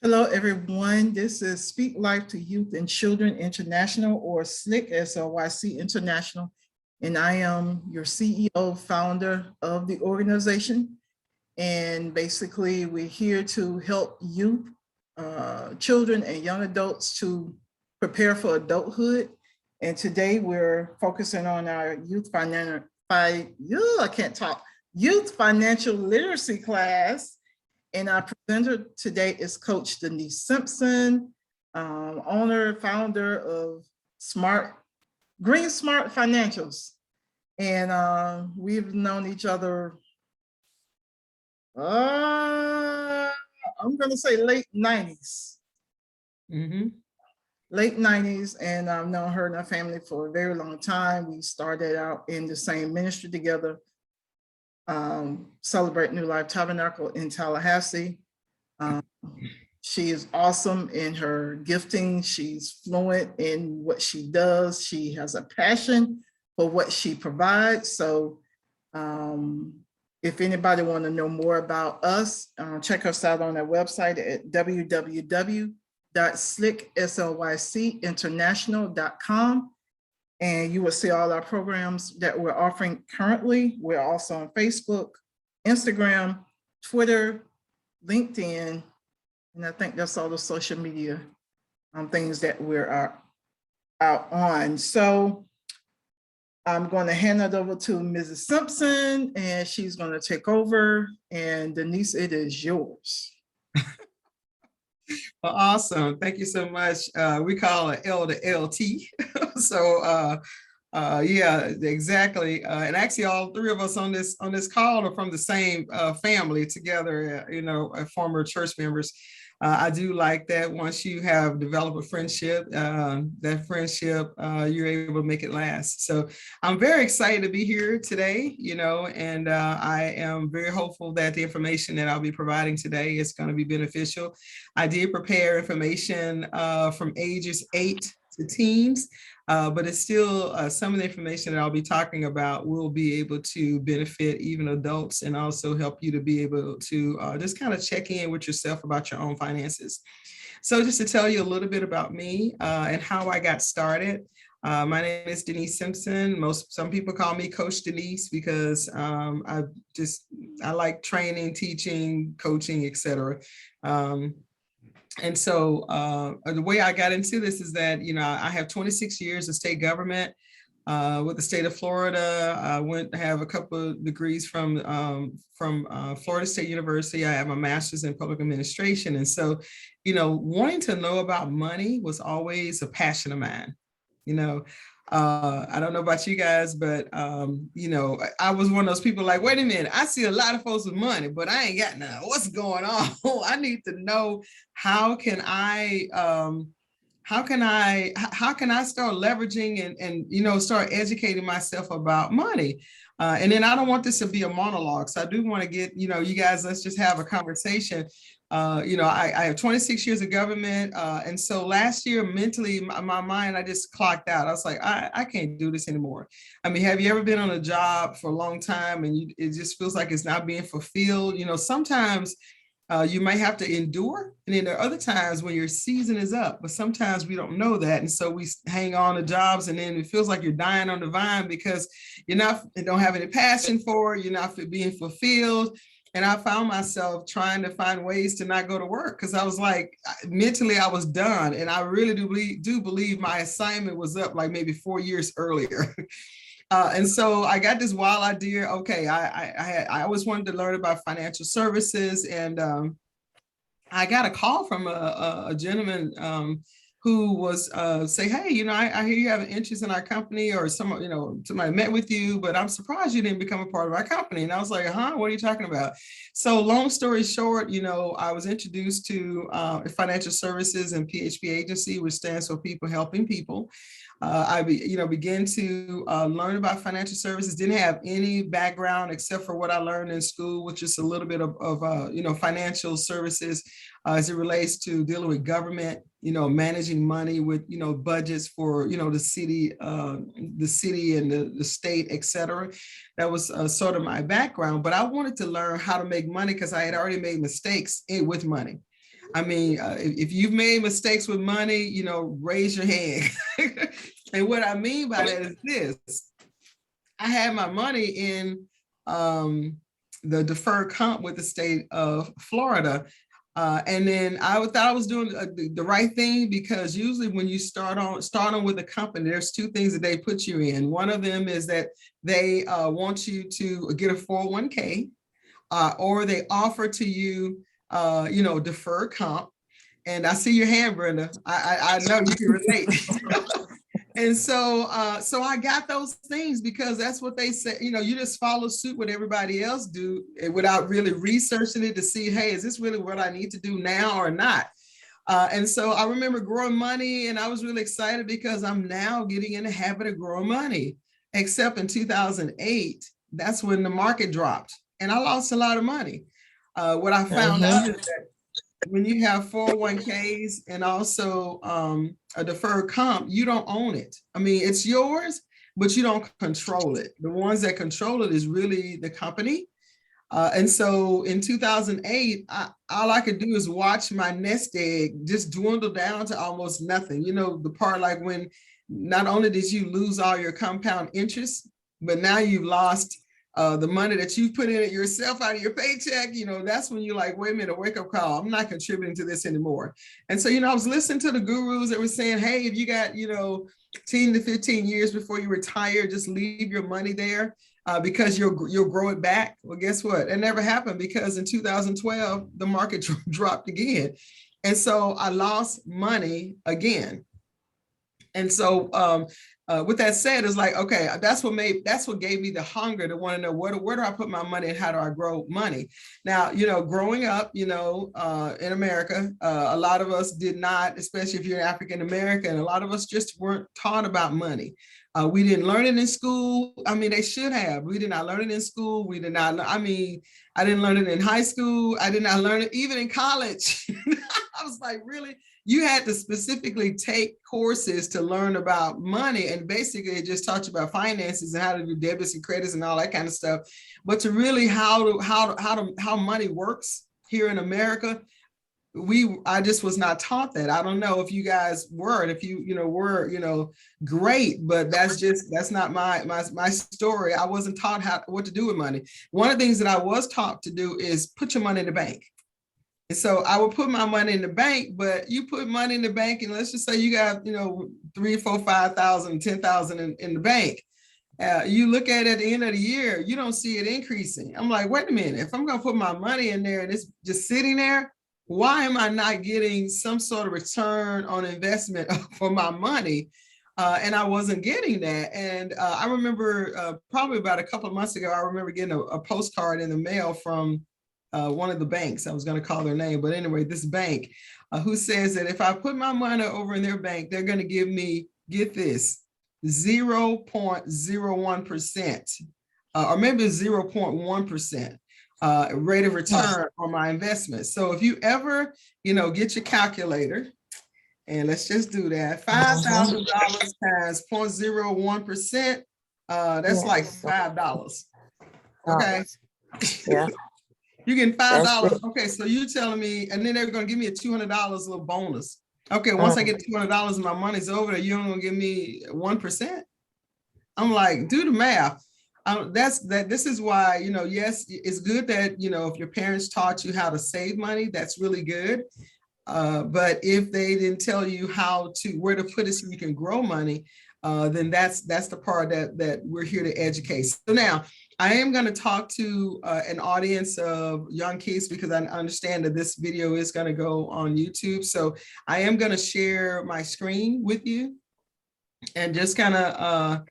Hello, everyone. This is Speak Life to Youth and Children International, or SLIC, SLYC International, and I am your CEO, founder of the organization. And basically, we're here to help youth, children, and young adults to prepare for adulthood. And today, we're focusing on our youth financial literacy class. And our presenter today is Coach Denise Simpson, owner, founder of GreenSmart Financials. And we've known each other, I'm going to say late 90s. Late 90s, and I've known her and her family for a very long time. We started out in the same ministry together. Celebrate New Life Tabernacle in Tallahassee. She is awesome in her gifting. She's fluent in what she does. She has a passion for what she provides. So if anybody want to know more about us, check us out on our website at www.slycinternational.com. And you will see all our programs that we're offering currently. We're also on Facebook, Instagram, Twitter, LinkedIn, and I think that's all the social media things that we're out on. So I'm going to hand it over to Mrs. Simpson, and she's going to take over. And Denise, it is yours. Well, awesome. Thank you so much. We call it L to LT. So yeah, exactly. And actually all three of us on this call are from the same family together, former church members. I do like that once you have developed a friendship, that friendship, you're able to make it last. So I'm very excited to be here today, and I am very hopeful that the information that I'll be providing today is going to be beneficial. I did prepare information from ages 8 to teens. But it's still some of the information that I'll be talking about will be able to benefit even adults and also help you to be able to just kind of check in with yourself about your own finances. So just to tell you a little bit about me and how I got started. My name is Denise Simpson. Some people call me Coach Denise because I like training, teaching, coaching, etc. And so the way I got into this is that, I have 26 years of state government with the state of Florida. I have a couple of degrees from Florida State University. I have a master's in public administration. And so, wanting to know about money was always a passion of mine. I don't know about you guys, but, I was one of those people like, wait a minute, I see a lot of folks with money, but I ain't got none. What's going on? I need to know how can I start leveraging and start educating myself about money. And then I don't want this to be a monologue. So I do want to get, you guys, let's just have a conversation. I have 26 years of government. And so last year, mentally, my mind, I just clocked out. I was like, I can't do this anymore. I mean, have you ever been on a job for a long time and it just feels like it's not being fulfilled? Sometimes you might have to endure. And then there are other times when your season is up, but sometimes we don't know that. And so we hang on to jobs and then it feels like you're dying on the vine because you don't have any passion for it. You're not being fulfilled. And I found myself trying to find ways to not go to work because I was like, mentally, I was done. And I really do believe my assignment was up like maybe 4 years earlier. And so I got this wild idea. Okay, I always wanted to learn about financial services. And I got a call from a gentleman who was say, hey, I hear you have an interest in our company, or somebody met with you, but I'm surprised you didn't become a part of our company. And I was like, what are you talking about? So long story short, I was introduced to financial services and PHP agency, which stands for people helping people. I began to learn about financial services, didn't have any background except for what I learned in school, which is a little bit of financial services as it relates to dealing with government, managing money with, budgets for, the city and the state, et cetera. That was sort of my background, but I wanted to learn how to make money because I had already made mistakes with money. I mean, if you've made mistakes with money, you know, raise your hand. And what I mean by that is this. I had my money in the deferred comp with the state of Florida. And then I thought I was doing the right thing, because usually when you start on with a company, there's two things that they put you in. One of them is that they want you to get a 401k, or they offer to you, you know, deferred comp. And I see your hand, Brenda. I know you can relate. And so I got those things because that's what they said. You know, you just follow suit what everybody else do without really researching it to see, hey, is this really what I need to do now or not? And so I remember growing money, and I was really excited because I'm now getting in the habit of growing money. Except in 2008, that's when the market dropped, and I lost a lot of money. What I found out is that when you have 401ks and also a deferred comp, you don't own it. I mean, it's yours, but you don't control it. The ones that control it is really the company. And so in 2008, all I could do is watch my nest egg just dwindle down to almost nothing. You know, the part like when not only did you lose all your compound interest, but now you've lost the money that you put in it yourself out of your paycheck. You know, that's when you're like, wait a minute, a wake up call. I'm not contributing to this anymore. And so, you know, I was listening to the gurus that were saying, hey, if you got, you know, 10 to 15 years before you retire, just leave your money there because you'll grow it back. Well, guess what? It never happened, because in 2012, the market dropped again. And so I lost money again. And so with that said, it's like, okay, that's what gave me the hunger to want to know where do I put my money and how do I grow money? Now, you know, growing up, you know, in America, a lot of us did not, especially if you're African American, a lot of us just weren't taught about money. We didn't learn it in school. I mean, they should have. We did not learn it in school. We did not. I mean, I didn't learn it in high school. I did not learn it even in college. I was like, really? You had to specifically take courses to learn about money, and basically it just taught you about finances and how to do debits and credits and all that kind of stuff. But to really how money works here in America, I just was not taught that. I don't know if you guys were, and if you were, great, but that's not my story. I wasn't taught what to do with money. One of the things that I was taught to do is put your money in the bank. And so I would put my money in the bank, but you put money in the bank, and let's just say you got, 3, 4, 5,000, 10,000 in the bank. You look at it at the end of the year, you don't see it increasing. I'm like, wait a minute, if I'm going to put my money in there and it's just sitting there, why am I not getting some sort of return on investment for my money? And I wasn't getting that. And I remember probably about a couple of months ago, I remember getting a postcard in the mail from one of the banks. I was going to call their name, but anyway, this bank who says that if I put my money over in their bank, they're going to give me, get this, 0.01%, or maybe 0.1% rate of return on my investment. So if you ever, get your calculator, and let's just do that, $5,000 times 0.01%, that's like $5. Okay. Yeah. You getting $5. Okay, so you telling me, and then they're gonna give me a $200 little bonus. Okay, once I get $200 and my money's over there, you're only gonna give me 1%. I'm like, do the math. This is why, yes, it's good that, if your parents taught you how to save money, that's really good. But if they didn't tell you where to put it so you can grow money, then that's the part that we're here to educate. So now I am going to talk to an audience of young kids, because I understand that this video is going to go on YouTube. So I am going to share my screen with you and just kind of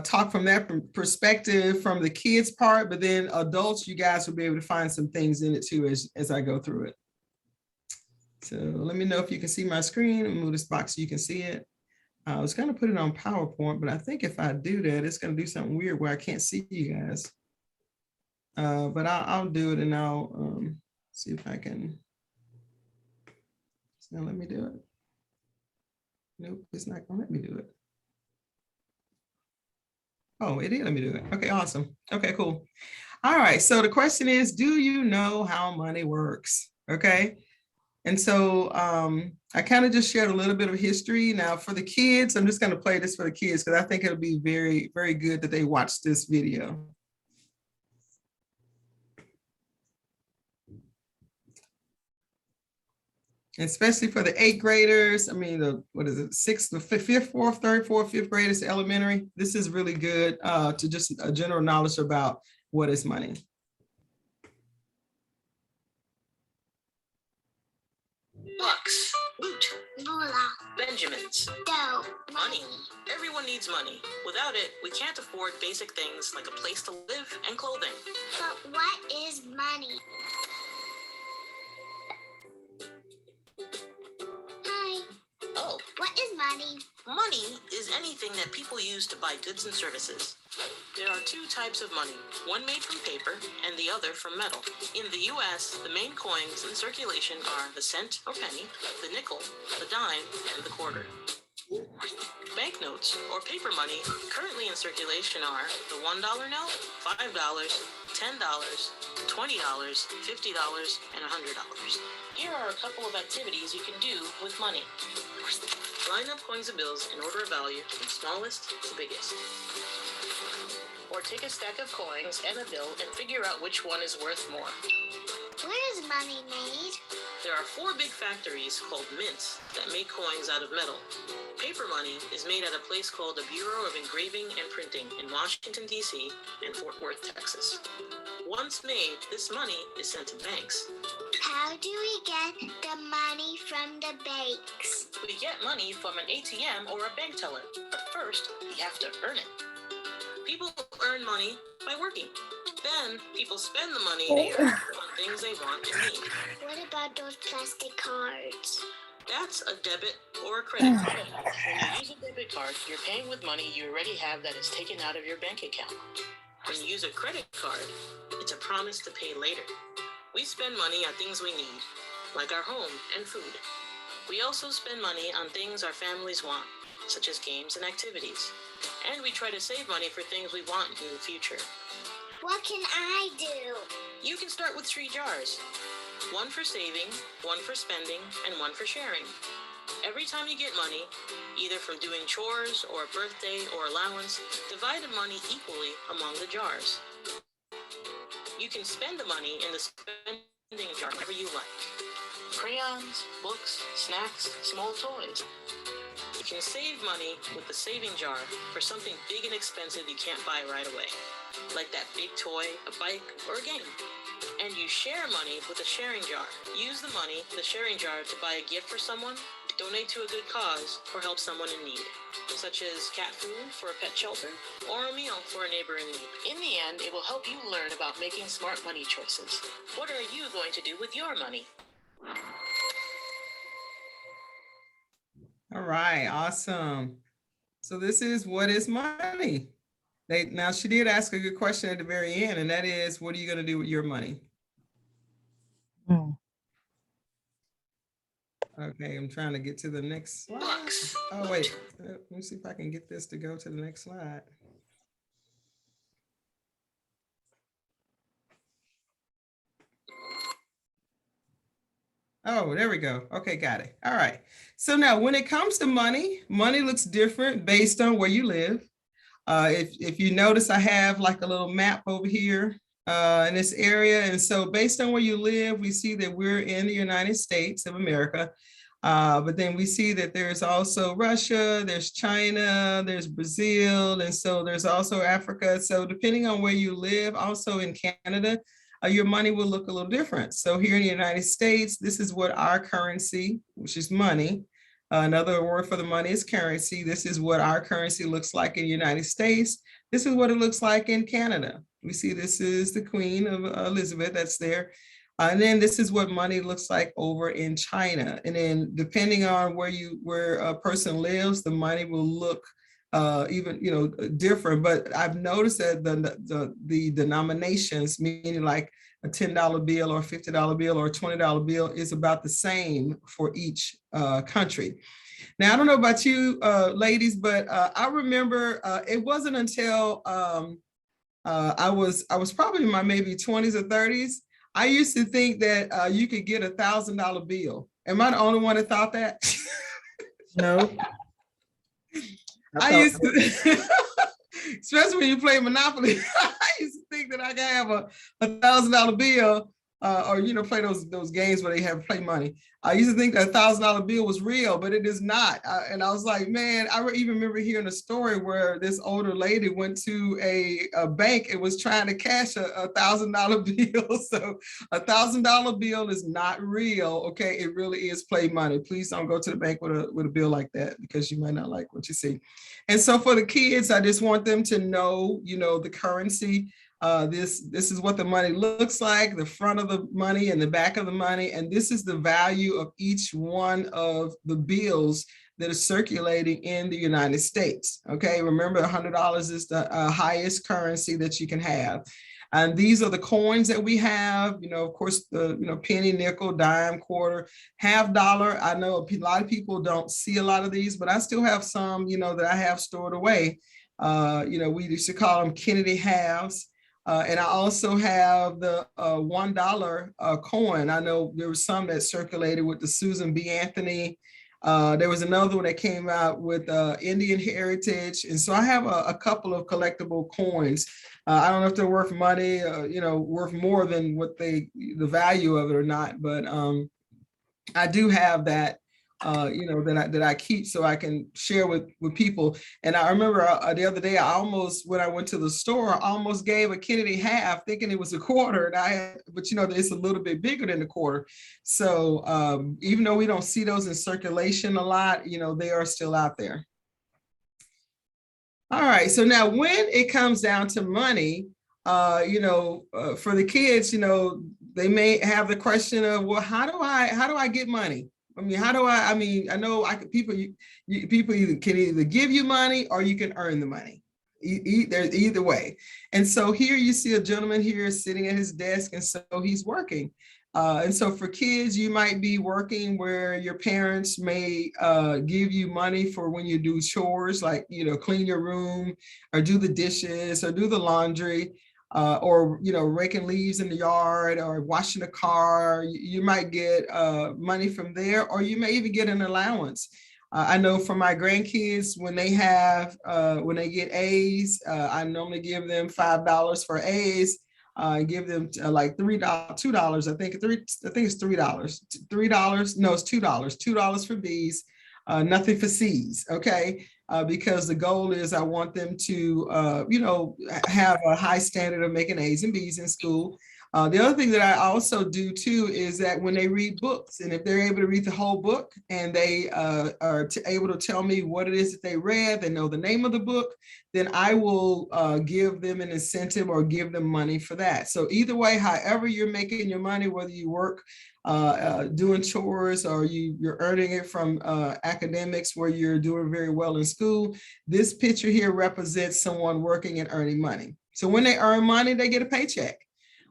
talk from that perspective, from the kids part, but then adults, you guys will be able to find some things in it too as I go through it. So let me know if you can see my screen. I'll move this box so you can see it. I was going to put it on PowerPoint, but I think if I do that, it's going to do something weird where I can't see you guys. But I'll do it, and I'll see if I can. It's not let me do it. Nope, it's not going to let me do it. Oh, it did let me do it. Okay, awesome. Okay, cool. All right, so the question is, do you know how money works? Okay. And so I kind of just shared a little bit of history. Now for the kids, I'm just going to play this for the kids because I think it'll be very, very good that they watch this video. Especially for the 8th graders. I mean, what is it? 6th, the 5th, 4th, 3rd, 4th, 5th graders, elementary. This is really good to just a general knowledge about what is money. Bucks, boot, Bula, Benjamins, dough, money. Everyone needs money. Without it, we can't afford basic things like a place to live and clothing. But what is money? Hi. Oh, What is money? money is anything that people use to buy goods and services. There are two types of money, one made from paper and the other from metal. In the US, the main coins in circulation are the cent or penny, the nickel, the dime, and the quarter. Banknotes, or paper money, currently in circulation are the $1 note, $5, $10, $20, $50, and $100. Here are a couple of activities you can do with money. Line up coins and bills in order of value from smallest to biggest. Or take a stack of coins and a bill and figure out which one is worth more. Where is money made? There are 4 big factories called mints that make coins out of metal. Paper money is made at a place called the Bureau of Engraving and Printing in Washington, D.C. and Fort Worth, Texas. Once made, this money is sent to banks. How do we get the money from the banks? We get money from an ATM or a bank teller, but first, we have to earn it. People earn money by working. Then, people spend the money they earn on things they want and need. What about those plastic cards? That's a debit or a credit card. When you use a debit card, you're paying with money you already have that is taken out of your bank account. When you use a credit card, it's a promise to pay later. We spend money on things we need, like our home and food. We also spend money on things our families want, such as games and activities. And we try to save money for things we want in the future. What can I do? You can start with 3 jars. One for saving, one for spending, and one for sharing. Every time you get money, either from doing chores or a birthday or allowance, divide the money equally among the jars. You can spend the money in the spending jar whenever you like. Crayons, books, snacks, small toys. You can save money with the saving jar for something big and expensive you can't buy right away, like that big toy, a bike, or a game. And you share money with a sharing jar. Use the money, the sharing jar, to buy a gift for someone, donate to a good cause, or help someone in need, such as cat food for a pet shelter, or a meal for a neighbor in need. In the end, it will help you learn about making smart money choices. What are you going to do with your money? All right, awesome. So this is what is money? Now she did ask a good question at the very end, and that is, what are you going to do with your money? Okay, I'm trying to get to the next slide. Bucks. Oh, wait, let me see if I can get this to go to the next slide. Oh, there we go. Okay, got it. All right. So now when it comes to money, money looks different based on where you live. If you notice, I have like a little map over here in this area. And so based on where you live, we see that we're in the United States of America. But then we see that there's also Russia, there's China, there's Brazil, and so there's also Africa. So depending on where you live, also in Canada, your money will look a little different. So here in the United States, this is what our currency, which is money. Another word for the money is currency. This is what our currency looks like in the United States. This is what it looks like in Canada. We see this is the Queen of Elizabeth that's there. And then this is what money looks like over in China. And then depending on where a person lives, the money will look even different. But I've noticed that the denominations, meaning like a $10 bill or $50 bill or a $20 bill, is about the same for each country. Now, I don't know about you ladies, but I remember it wasn't until I was probably in my maybe 20s or 30s I used to think that you could get $1,000 bill. Am I the only one that thought that? No. I used to, especially when you play Monopoly, I used to think that I could have a $1,000 bill, or play those games where they have play money. I used to think that $1,000 bill was real, but it is not. And I was like, man, I even remember hearing a story where this older lady went to a bank and was trying to cash a $1,000 bill. So $1,000 bill is not real. Okay, it really is play money. Please don't go to the bank with a bill like that, because you might not like what you see. And so for the kids, I just want them to know, the currency. This is what the money looks like, the front of the money and the back of the money. And this is the value of each one of the bills that are circulating in the United States. Okay, remember $100 is the highest currency that you can have. And these are the coins that we have, of course, the penny, nickel, dime, quarter, half dollar. I know a lot of people don't see a lot of these, but I still have some, that I have stored away. We used to call them Kennedy halves. And I also have the $1 coin. I know there was some that circulated with the Susan B. Anthony. There was another one that came out with Indian heritage. And so I have a couple of collectible coins. I don't know if they're worth money, worth more than what the value of it or not, but I do have that, that I keep so I can share with people. And I remember the other day, when I went to the store, I almost gave a Kennedy half thinking it was a quarter. But it's a little bit bigger than a quarter. So even though we don't see those in circulation a lot, they are still out there. All right, so now when it comes down to money, for the kids, they may have the question of, well, how do I get money? I know people either can give you money or you can earn the money. Either way. And so here you see a gentleman here sitting at his desk, and so he's working. And so for kids, you might be working where your parents may give you money for when you do chores, like, clean your room or do the dishes or do the laundry, or, raking leaves in the yard or washing the car. You might get money from there, or you may even get an allowance. I know for my grandkids, when they get A's, I normally give them $5 for A's. Give them like $2. I think it's $3. No, it's $2 for B's, nothing for C's. Okay. Because the goal is I want them to, have a high standard of making A's and B's in school. The other thing that I also do too is that when they read books, and if they're able to read the whole book and they are able to tell me what it is that they read, they know the name of the book, then I will give them an incentive or give them money for that. So either way, however you're making your money, whether you work doing chores or you're earning it from academics where you're doing very well in school, this picture here represents someone working and earning money. So when they earn money, they get a paycheck.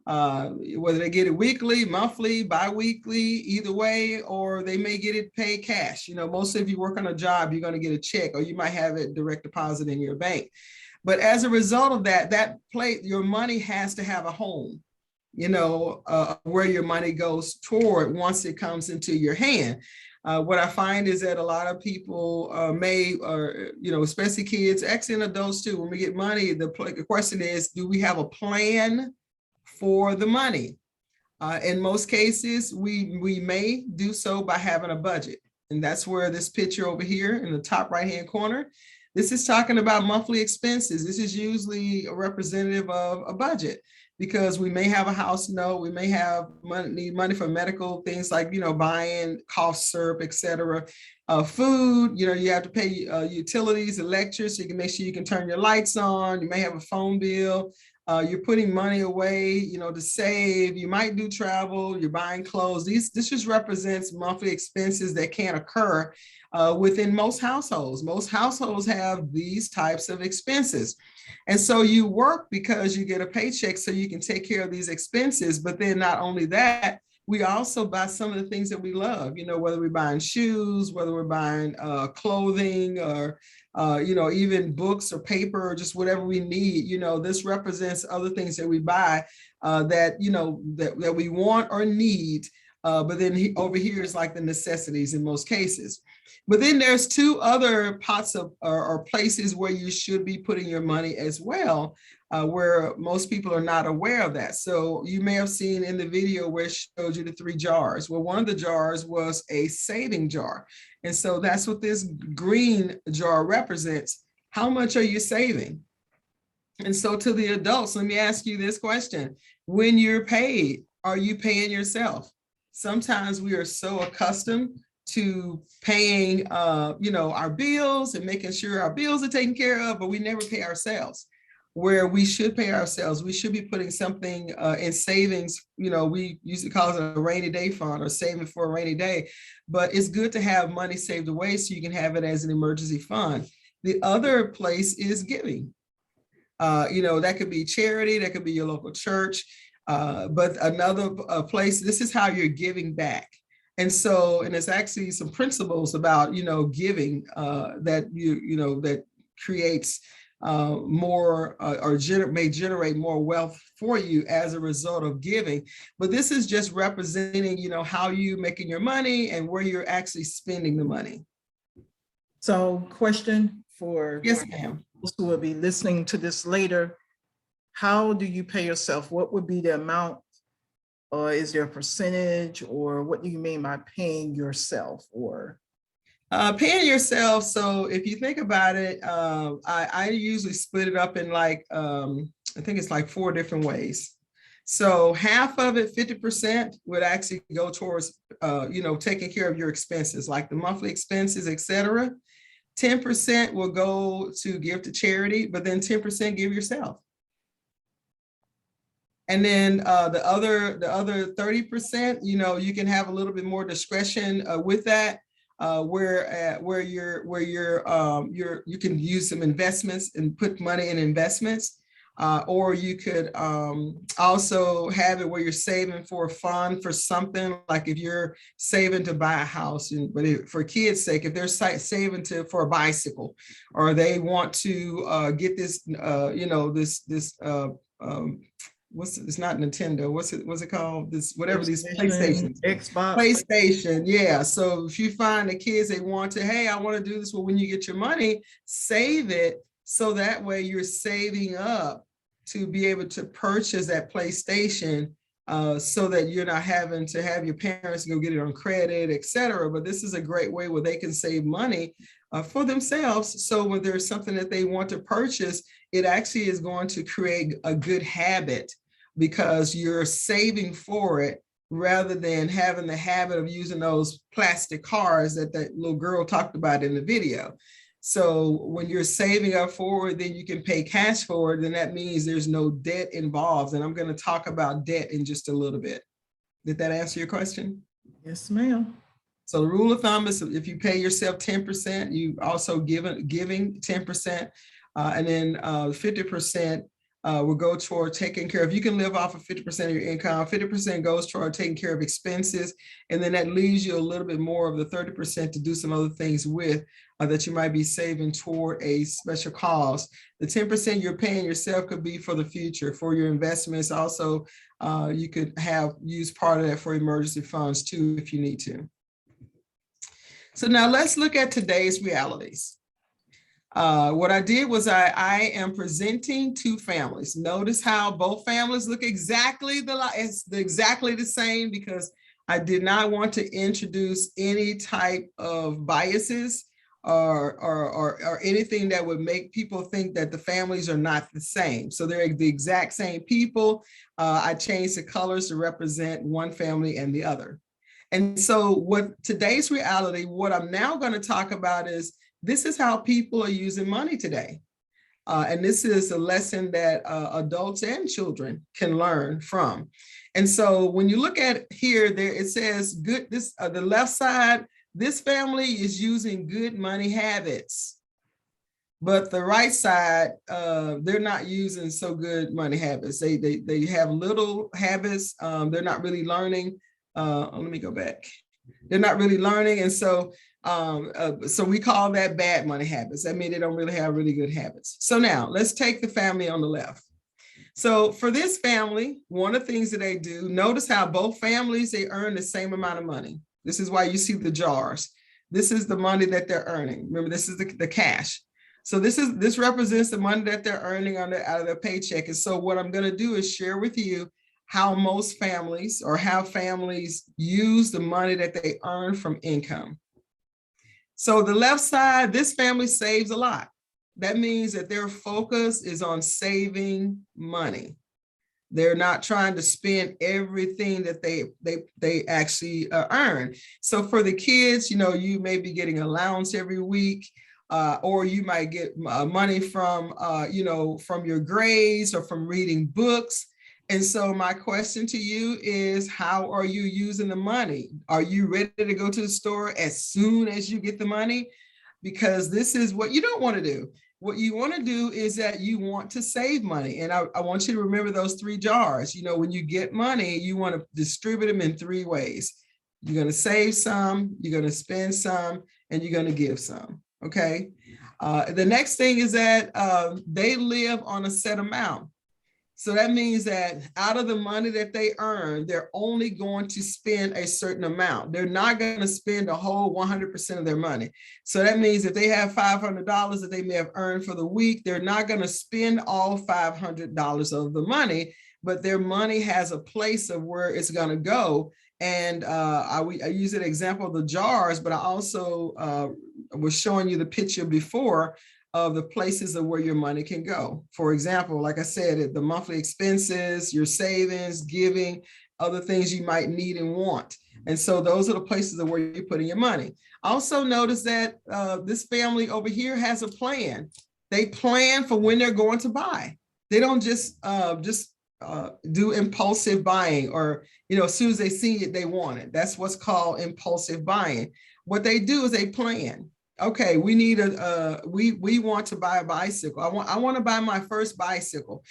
Whether they get it weekly, monthly, bi-weekly, either way, or they may get it paid cash. Mostly if you work on a job, you're going to get a check, or you might have it direct deposit in your bank. But as a result of that your money has to have a home, where your money goes toward once it comes into your hand. What I find is that a lot of people especially kids, actually adults too, when we get money, the question is, do we have a plan for the money? In most cases, we may do so by having a budget. And that's where this picture over here in the top right-hand corner, this is talking about monthly expenses. This is usually a representative of a budget, because we may have a house note, we may need money for medical things like, buying cough syrup, etc. Food, you have to pay utilities, electric, so you can make sure you can turn your lights on. You may have a phone bill. You're putting money away, to save. You might do travel. You're buying clothes. This just represents monthly expenses that can occur within most households. Most households have these types of expenses. And so you work because you get a paycheck so you can take care of these expenses. But then not only that, we also buy some of the things that we love, whether we're buying shoes, whether we're buying clothing or even books or paper or just whatever we need. This represents other things that we buy that we want or need. But then over here is like the necessities in most cases. But then there's two other pots of or places where you should be putting your money as well, where most people are not aware of that. So you may have seen in the video where it showed you the 3 jars. Well, one of the jars was a saving jar. And so that's what this green jar represents. How much are you saving? And so to the adults, let me ask you this question. When you're paid, are you paying yourself? Sometimes we are so accustomed to paying, our bills and making sure our bills are taken care of, but we never pay ourselves. Where we should pay ourselves, we should be putting something in savings. We used to call it a rainy day fund or saving for a rainy day, but it's good to have money saved away so you can have it as an emergency fund. The other place is giving. That could be charity, that could be your local church, but another place, this is how you're giving back. And there's actually some principles about, giving that that creates more or may generate more wealth for you as a result of giving. But this is just representing, how you making your money and where you're actually spending the money. So question for Yes, ma'am. those who will be listening to this later, how do you pay yourself? What would be the amount? Or is there a percentage, or what do you mean by paying yourself? Or paying yourself. So if you think about it, I usually split it up in I think it's like 4 different ways. So half of it, 50%, would actually go towards, taking care of your expenses, like the monthly expenses, etc. 10% will go to give to charity, but then 10% give yourself. And then the other 30%, you can have a little bit more discretion with that, where you can use some investments and put money in investments, or you could also have it where you're saving for a fund for something, like if you're saving to buy a house, for kids' sake, if they're saving for a bicycle, or they want to get this, it's not Nintendo. What's it called? These PlayStation, Xbox, PlayStation. Yeah. So if you find the kids, they want to, hey, I want to do this. Well, when you get your money, save it. So that way you're saving up to be able to purchase that PlayStation, so that you're not having to have your parents go get it on credit, etc. But this is a great way where they can save money for themselves. So when there's something that they want to purchase, it actually is going to create a good habit, because you're saving for it rather than having the habit of using those plastic cards that little girl talked about in the video. So when you're saving up for it, then you can pay cash for it. Then that means there's no debt involved. And I'm going to talk about debt in just a little bit. Did that answer your question? Yes, ma'am. So the rule of thumb is, if you pay yourself 10%, you also giving 10%, and then 50% will go toward taking care of. You can live off of 50% of your income. 50% goes toward taking care of expenses, and then that leaves you a little bit more of the 30% to do some other things with, that you might be saving toward a special cause. The 10% you're paying yourself could be for the future, for your investments. Also, you could use part of that for emergency funds too, if you need to. So now let's look at today's realities. What I did was I am presenting 2 families. Notice how both families look exactly the same, because I did not want to introduce any type of biases or anything that would make people think that the families are not the same. So they're the exact same people. I changed the colors to represent one family and the other. And so what today's reality, what I'm now going to talk about is, this is how people are using money today. And this is a lesson that adults and children can learn from. And so when you look at here, there it says good, the left side, this family is using good money habits. But the right side, they're not using so good money habits. They have little habits. They're not really learning. Let me go back. They're not really learning. And so So we call that bad money habits. That means they don't really have really good habits. So now let's take the family on the left. So for this family, one of the things that they do, notice how both families, they earn the same amount of money. This is why you see the jars. This is the money that they're earning. Remember, this is the cash. So this represents the money that they're earning out of their paycheck. And so what I'm going to do is share with you how most families or how families use the money that they earn from income. So the left side, this family saves a lot. That means that their focus is on saving money. They're not trying to spend everything that they actually earn. So for the kids, you may be getting allowance every week, or you might get money from your grades or from reading books. And so my question to you is, how are you using the money? Are you ready to go to the store as soon as you get the money? Because this is what you don't want to do. What you want to do is that you want to save money. And I want you to remember those 3 jars. When you get money, you want to distribute them in 3 ways. You're going to save some, you're going to spend some, and you're going to give some. Okay. The next thing is that they live on a set amount. So that means that out of the money that they earn, they're only going to spend a certain amount. They're not going to spend a whole 100% of their money. So that means if they have $500 that they may have earned for the week, they're not going to spend all $500 of the money, but their money has a place of where it's going to go. And I use an example of the jars, but I also was showing you the picture before of the places of where your money can go. For example, like I said, the monthly expenses, your savings, giving, other things you might need and want. And so those are the places of where you're putting your money. Also notice that this family over here has a plan. They plan for when they're going to buy. They don't just do impulsive buying, or as soon as they see it, they want it. That's what's called impulsive buying. What they do is they plan. Okay, we need we want to buy a bicycle. I want to buy my first bicycle,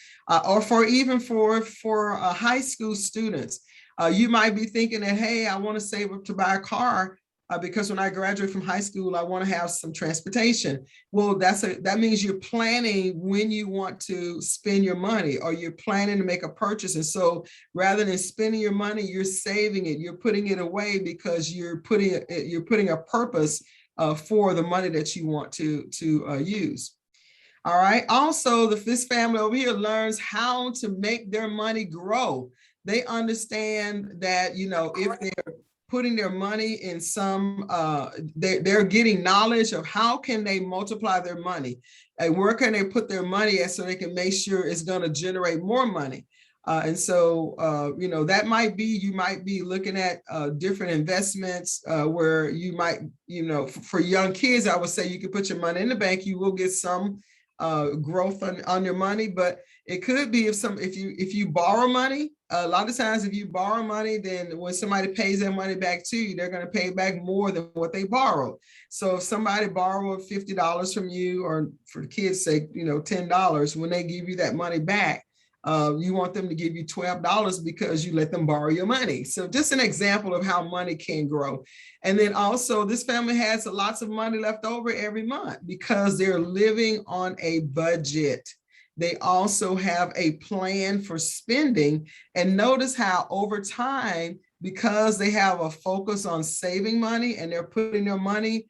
or for high school students, you might be thinking that, hey, I want to save up to buy a car because when I graduate from high school, I want to have some transportation. Well, that means you're planning when you want to spend your money, or you're planning to make a purchase. And so rather than spending your money, you're saving it. You're putting it away because you're putting a purpose for the money that you want to use. All right. Also, this family over here learns how to make their money grow. They understand that, if they're putting their money in some, they're getting knowledge of how can they multiply their money and where can they put their money at so they can make sure it's going to generate more money. And so, that might be, you might be looking at different investments where you might, for young kids, I would say you can put your money in the bank. You will get some growth on your money, but it could be if you borrow money. A lot of times, if you borrow money, then when somebody pays their money back to you, they're going to pay back more than what they borrowed. So if somebody borrowed $50 from you, or for the kids' sake, $10, when they give you that money back, you want them to give you $12 because you let them borrow your money. So just an example of how money can grow. And then also this family has lots of money left over every month because they're living on a budget. They also have a plan for spending. And notice how over time, because they have a focus on saving money and they're putting their money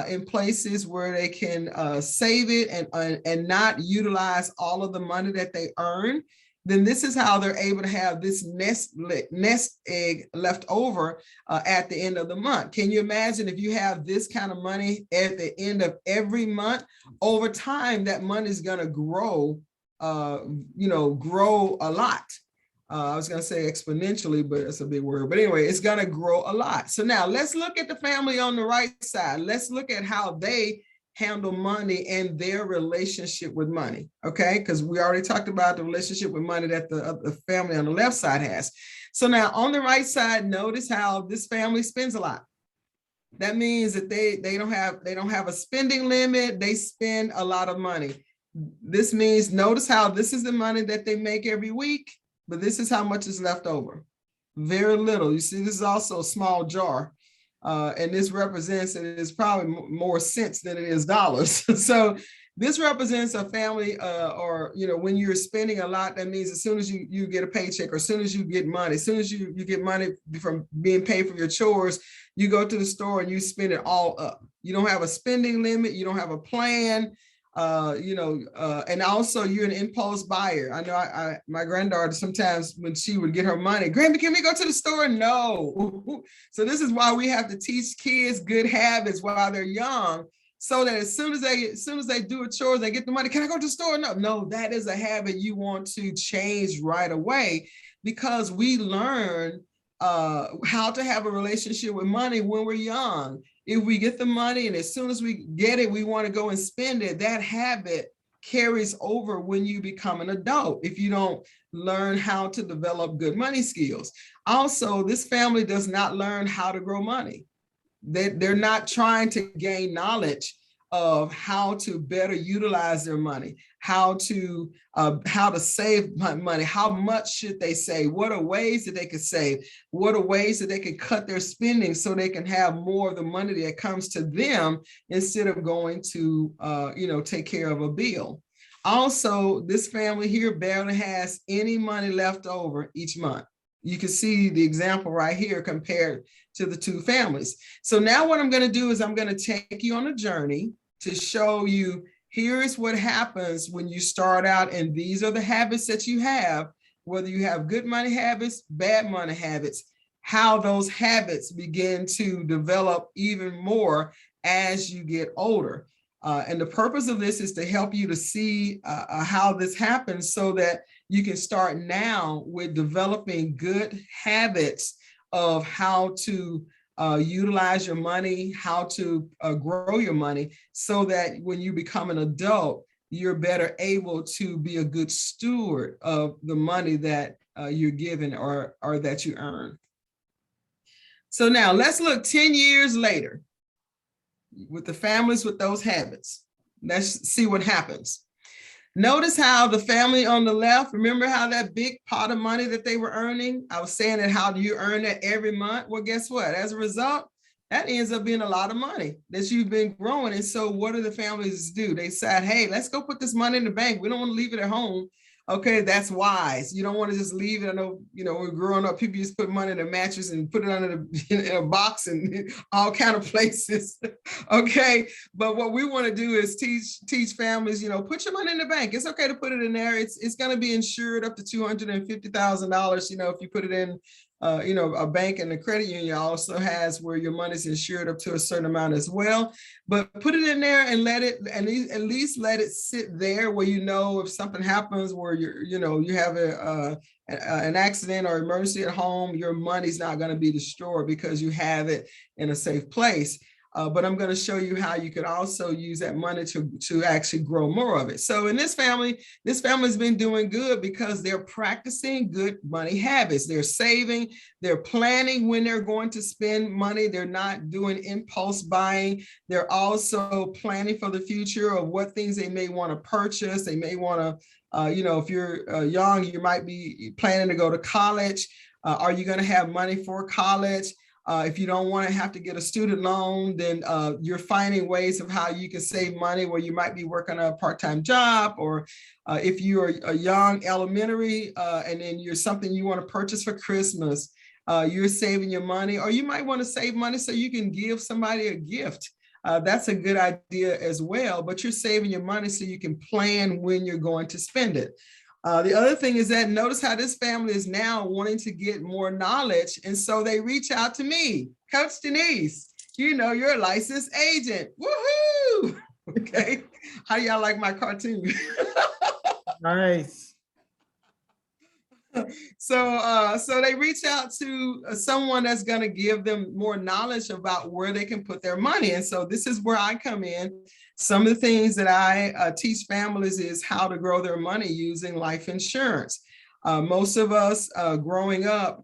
in places where they can save it and not utilize all of the money that they earn, then this is how they're able to have this nest egg left over at the end of the month. Can you imagine if you have this kind of money at the end of every month? Over time, that money is going to grow, grow a lot. I was going to say exponentially, but that's a big word. But anyway, it's going to grow a lot. So now let's look at the family on the right side. Let's look at how they handle money and their relationship with money. Okay, because we already talked about the relationship with money that the family on the left side has. So now on the right side, notice how this family spends a lot. That means that they don't have a spending limit. They spend a lot of money. This means, notice how this is the money that they make every week, but this is how much is left over. Very little. You see, this is also a small jar. And this represents, and it is probably more cents than it is dollars. So this represents a family, or, when you're spending a lot, that means as soon as you get a paycheck, or as soon as you get money, as soon as you get money from being paid for your chores, you go to the store and you spend it all up. You don't have a spending limit. You don't have a plan. And also you're an impulse buyer. I know my granddaughter, sometimes when she would get her money, Grammy, can we go to the store? No. So this is why we have to teach kids good habits while they're young, so that as soon as they do a chore, they get the money. Can I go to the store? No, that is a habit you want to change right away, because we learn how to have a relationship with money when we're young. If we get the money and as soon as we get it, we want to go and spend it, that habit carries over when you become an adult, if you don't learn how to develop good money skills. Also, this family does not learn how to grow money. They're not trying to gain knowledge of how to better utilize their money, how to save money, how much should they save, what are ways that they could save, what are ways that they could cut their spending so they can have more of the money that comes to them instead of going to take care of a bill. Also, this family here barely has any money left over each month. You can see the example right here compared to the two families. So now what I'm going to do is I'm going to take you on a journey to show you, here is what happens when you start out, and these are the habits that you have, whether you have good money habits, bad money habits, how those habits begin to develop even more as you get older. And the purpose of this is to help you to see how this happens, so that you can start now with developing good habits of how to utilize your money, how to grow your money, so that when you become an adult, you're better able to be a good steward of the money that you're given or that you earn. So now let's look 10 years later with the families with those habits. Let's see what happens. Notice how the family on the left, remember how that big pot of money that they were earning? I was saying that, how do you earn that every month? Well, guess what? As a result, that ends up being a lot of money that you've been growing. And so what do the families do? They said, hey, let's go put this money in the bank. We don't want to leave it at home. Okay, that's wise. You don't want to just leave it. I know, we're growing up, people used to put money in a mattress and put it under in a box and all kind of places. Okay, but what we want to do is teach families, put your money in the bank. It's okay to put it in there. It's going to be insured up to $250,000. If you put it in, a bank, and the credit union also has where your money's insured up to a certain amount as well. But put it in there and let it, at least let it sit there where, if something happens where you have an accident or emergency at home, your money's not going to be destroyed because you have it in a safe place. But I'm going to show you how you could also use that money to actually grow more of it. So in this family's been doing good because they're practicing good money habits. They're saving, they're planning when they're going to spend money. They're not doing impulse buying. They're also planning for the future of what things they may want to purchase. They may want to, if you're young, you might be planning to go to college. Are you going to have money for college? If you don't want to have to get a student loan, then you're finding ways of how you can save money where you might be working a part-time job, or if you're a young elementary and then you're something you want to purchase for Christmas, you're saving your money, or you might want to save money so you can give somebody a gift. That's a good idea as well, but you're saving your money so you can plan when you're going to spend it. The other thing is that notice how this family is now wanting to get more knowledge. And so they reach out to me, Coach Denise, you're a licensed agent. Woohoo! Okay. How do y'all like my cartoon? Nice. So they reach out to someone that's going to give them more knowledge about where they can put their money. And so this is where I come in. Some of the things that I teach families is how to grow their money using life insurance. Most of us growing up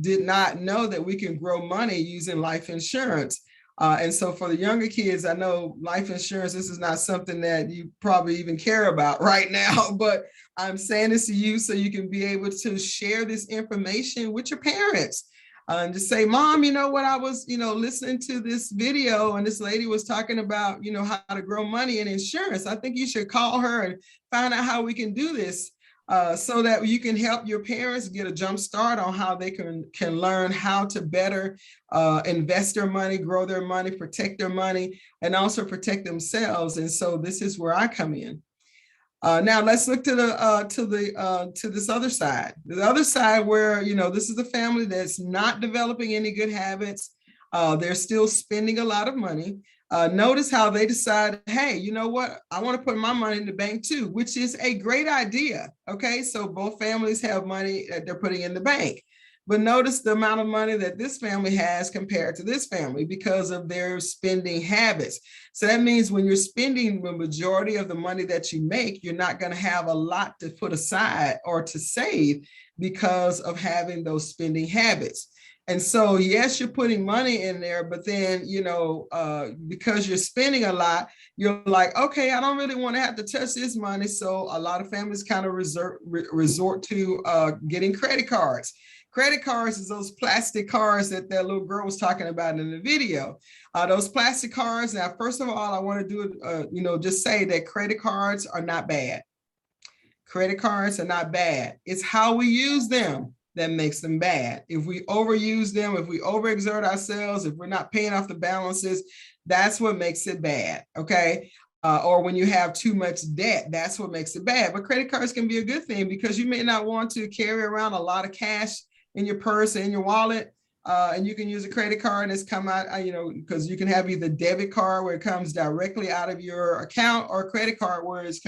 did not know that we can grow money using life insurance. And so for the younger kids, I know life insurance, this is not something that you probably even care about right now, but I'm saying this to you so you can be able to share this information with your parents. And just say, Mom, you know what, I was, listening to this video and this lady was talking about, how to grow money in insurance. I think you should call her and find out how we can do this. So that you can help your parents get a jump start on how they can learn how to better invest their money, grow their money, protect their money, and also protect themselves. And so this is where I come in. Now let's look to this other side. The other side where, this is a family that's not developing any good habits. They're still spending a lot of money. Notice how they decide, hey, you know what? I want to put my money in the bank too, which is a great idea. Okay, so both families have money that they're putting in the bank. But notice the amount of money that this family has compared to this family because of their spending habits. So that means when you're spending the majority of the money that you make, you're not going to have a lot to put aside or to save because of having those spending habits. And so, yes, you're putting money in there, but then, because you're spending a lot, you're like, okay, I don't really want to have to touch this money. So a lot of families kind of resort to getting credit cards. Credit cards is those plastic cards that little girl was talking about in the video. Those plastic cards. Now, first of all, I want to do just say that credit cards are not bad. Credit cards are not bad. It's how we use them that makes them bad. If we overuse them, if we overexert ourselves, if we're not paying off the balances, that's what makes it bad, okay? Or when you have too much debt, that's what makes it bad. But credit cards can be a good thing because you may not want to carry around a lot of cash in your purse, in your wallet, and you can use a credit card and it's come out, because you can have either debit card where it comes directly out of your account or a credit card where it's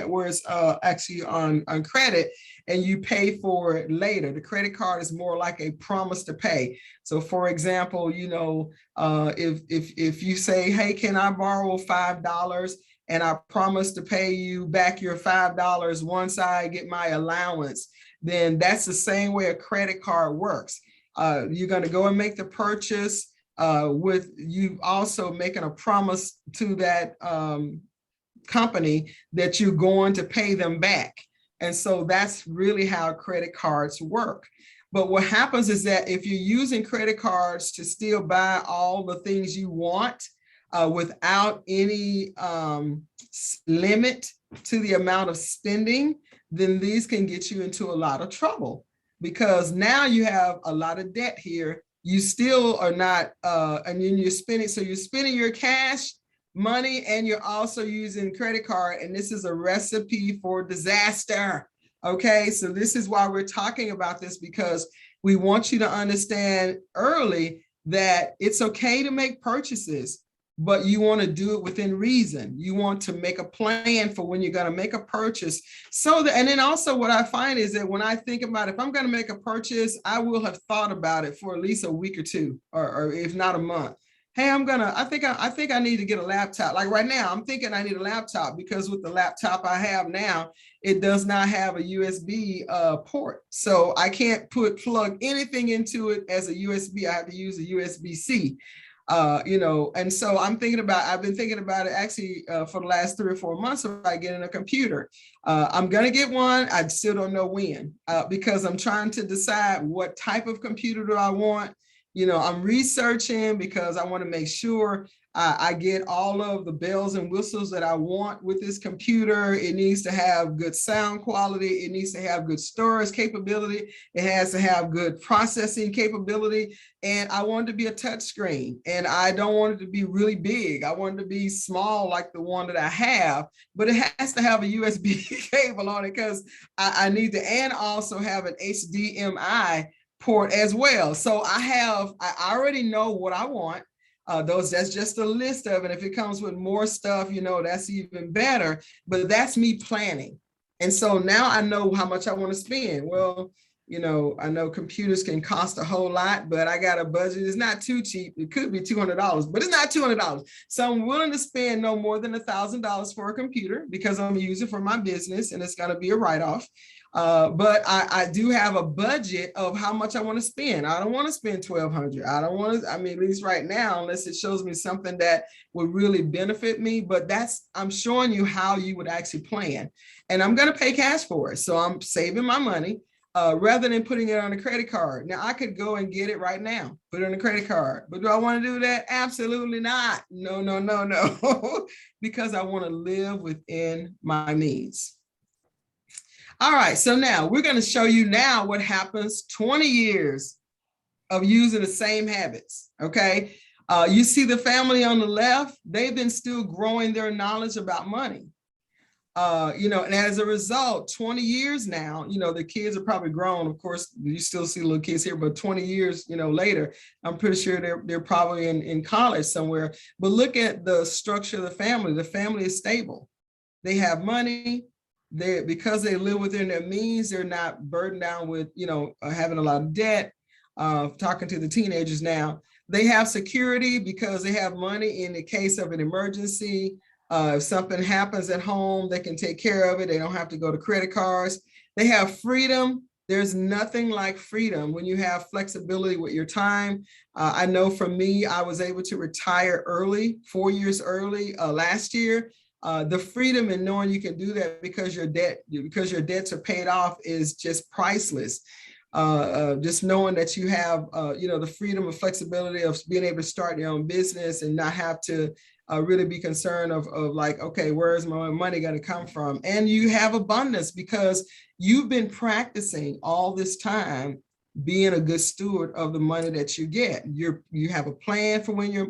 actually on credit and you pay for it later. The credit card is more like a promise to pay. So for example, if you say, hey, can I borrow $5 and I promise to pay you back your $5 once I get my allowance, then that's the same way a credit card works. You're going to go and make the purchase with you also making a promise to that company that you're going to pay them back. And so that's really how credit cards work. But what happens is that if you're using credit cards to still buy all the things you want without any limit to the amount of spending, then these can get you into a lot of trouble because now you have a lot of debt here. You still are not, and then you're spending, so you're spending your cash money and you're also using credit card, and this is a recipe for disaster. Okay, so this is why we're talking about this, because we want you to understand early that it's okay to make purchases, but you want to do it within reason. You want to make a plan for when you're going to make a purchase. So that, and then also what I find is that when I think about if I'm going to make a purchase, I will have thought about it for at least a week or two, or if not a month. Hey, I think I need to get a laptop. Like right now, I'm thinking I need a laptop because with the laptop I have now, it does not have a USB port. So I can't plug anything into it as a USB. I have to use a USB-C. And so I've been thinking about it actually for the last 3 or 4 months about getting a computer. I'm going to get one. I still don't know when because I'm trying to decide what type of computer do I want. I'm researching because I want to make sure I get all of the bells and whistles that I want with this computer. It needs to have good sound quality. It needs to have good storage capability. It has to have good processing capability. And I want it to be a touch screen. And I don't want it to be really big. I want it to be small like the one that I have, but it has to have a USB cable on it because I need to, and also have an HDMI port as well. So I already know what I want. That's just a list of it. If it comes with more stuff, that's even better, but that's me planning. And so now I know how much I want to spend. Well, I know computers can cost a whole lot, but I got a budget. It's not too cheap. It could be $200, but it's not $200. So I'm willing to spend no more than $1,000 for a computer because I'm using it for my business and it's going to be a write-off. But I do have a budget of how much I want to spend. I don't want to spend $1,200. I don't want to, at least right now, unless it shows me something that would really benefit me. But I'm showing you how you would actually plan. And I'm going to pay cash for it. So I'm saving my money. rather than putting it on a credit card. Now I could go and get it right now, put it on a credit card, but do I want to do that? Absolutely not. No, no, no, no, because I want to live within my means. All right, so now we're going to show you now what happens 20 years of using the same habits, okay? You see the family on the left, they've been still growing their knowledge about money. And as a result, 20 years now, the kids are probably grown. Of course, you still see little kids here, but 20 years, later, I'm pretty sure they're probably in college somewhere. But look at the structure of the family. The family is stable. They have money. Because they live within their means, they're not burdened down with, having a lot of debt. Talking to the teenagers now, they have security because they have money in the case of an emergency. If something happens at home, they can take care of it. They don't have to go to credit cards. They have freedom. There's nothing like freedom when you have flexibility with your time. I know for me, I was able to retire early, 4 years early last year. The freedom in knowing you can do that because your debts are paid off is just priceless. Just knowing that you have, the freedom and flexibility of being able to start your own business and not have to really be concerned of like, okay, where is my money going to come from? And you have abundance because you've been practicing all this time being a good steward of the money that you get. You have a plan for what you're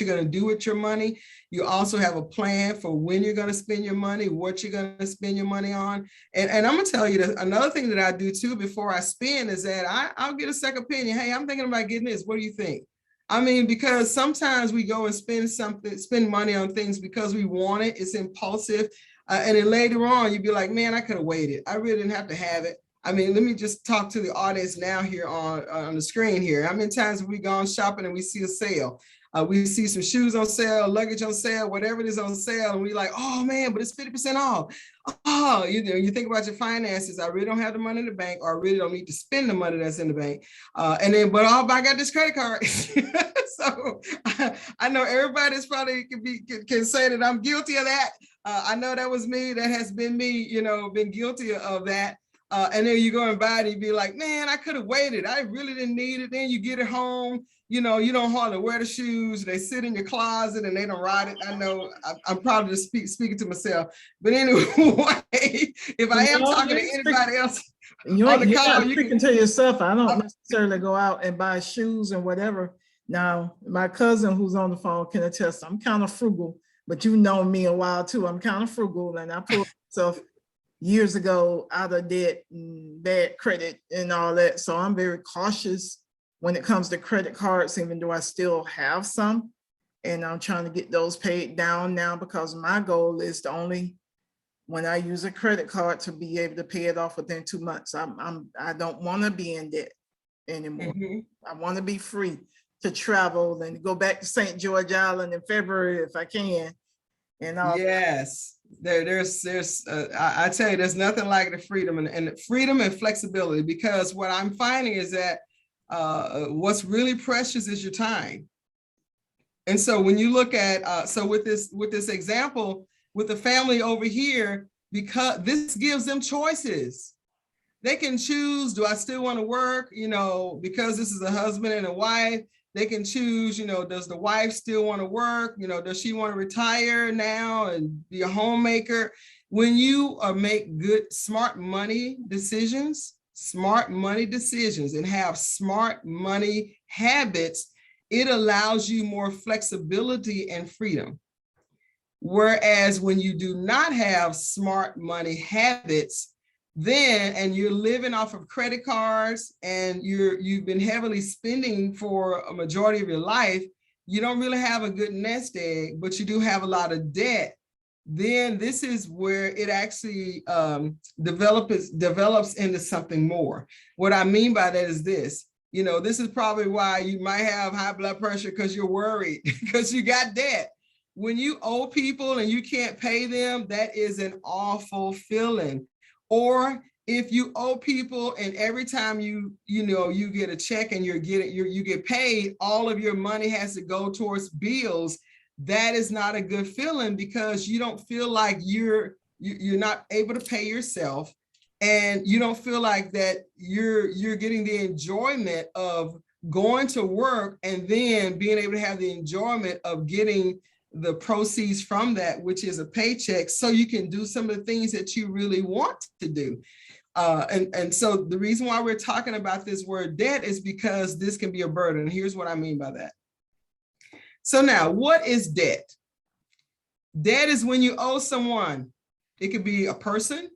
going to do with your money. You also have a plan for when you're going to spend your money, what you're going to spend your money on. And I'm going to tell you that another thing that I do too before I spend is that I'll get a second opinion. Hey, I'm thinking about getting this. What do you think? I mean, because sometimes we go and spend money on things because we want it. It's impulsive. And then later on, you'd be like, man, I could have waited. I really didn't have to have it. I mean, let me just talk to the audience now here on the screen here. How many times have we gone shopping and we see a sale? We see some shoes on sale, luggage on sale, whatever it is on sale. And we're like, oh man, but it's 50% off. Oh, you think about your finances. I really don't have the money in the bank, or I really don't need to spend the money that's in the bank. But I got this credit card. So I know everybody's probably can say that I'm guilty of that. I know that was me. That has been me, been guilty of that. And then you go and buy it and you be like, man, I could have waited. I really didn't need it. Then you get it home, you don't hardly wear the shoes. They sit in your closet and they don't ride it. I know I'm probably just speaking to myself. But anyway, if I am talking to anybody else you're not speaking to yourself. I don't necessarily go out and buy shoes and whatever. Now, my cousin who's on the phone can attest, I'm kind of frugal, but you know me a while too. I'm kind of frugal and I pulled myself years ago out of debt and bad credit and all that. So I'm very cautious when it comes to credit cards, even though I still have some. And I'm trying to get those paid down now because my goal is to only, when I use a credit card, to be able to pay it off within 2 months. I don't want to be in debt anymore. Mm-hmm. I want to be free to travel and go back to St. George Island in February if I can. And yes. I tell you, there's nothing like the freedom and freedom and flexibility, because what I'm finding is that what's really precious is your time. And so when you look at, so with this example, with the family over here, because this gives them choices. They can choose, do I still want to work? Because this is a husband and a wife, they can choose, does the wife still want to work? Does she want to retire now and be a homemaker? When you make good, smart money decisions and have smart money habits, it allows you more flexibility and freedom. Whereas when you do not have smart money habits, and you're living off of credit cards and you've been heavily spending for a majority of your life, you don't really have a good nest egg, but you do have a lot of debt. Then this is where it actually develops into something more. What I mean by that is this. This is probably why you might have high blood pressure, because you're worried because you got debt. When you owe people and you can't pay them, that is an awful feeling. Or if you owe people and every time you get a check and you get paid, all of your money has to go towards bills, that is not a good feeling, because you don't feel like you're not able to pay yourself. and you don't feel like that you're getting the enjoyment of going to work and then being able to have the enjoyment of getting the proceeds from that, which is a paycheck, so you can do some of the things that you really want to do. And so the reason why we're talking about this word debt is because this can be a burden. Here's what I mean by that. So now, what is debt? Debt is when you owe someone. It could be a person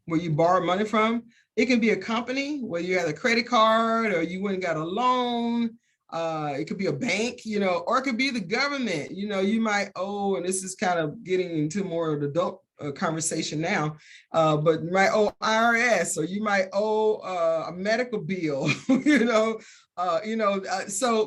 where you borrow money from. It can be a company where you had a credit card or you went and got a loan. It could be a bank, or it could be the government. You might owe, and this is kind of getting into more of the adult conversation now, but you might owe IRS, or you might owe a medical bill,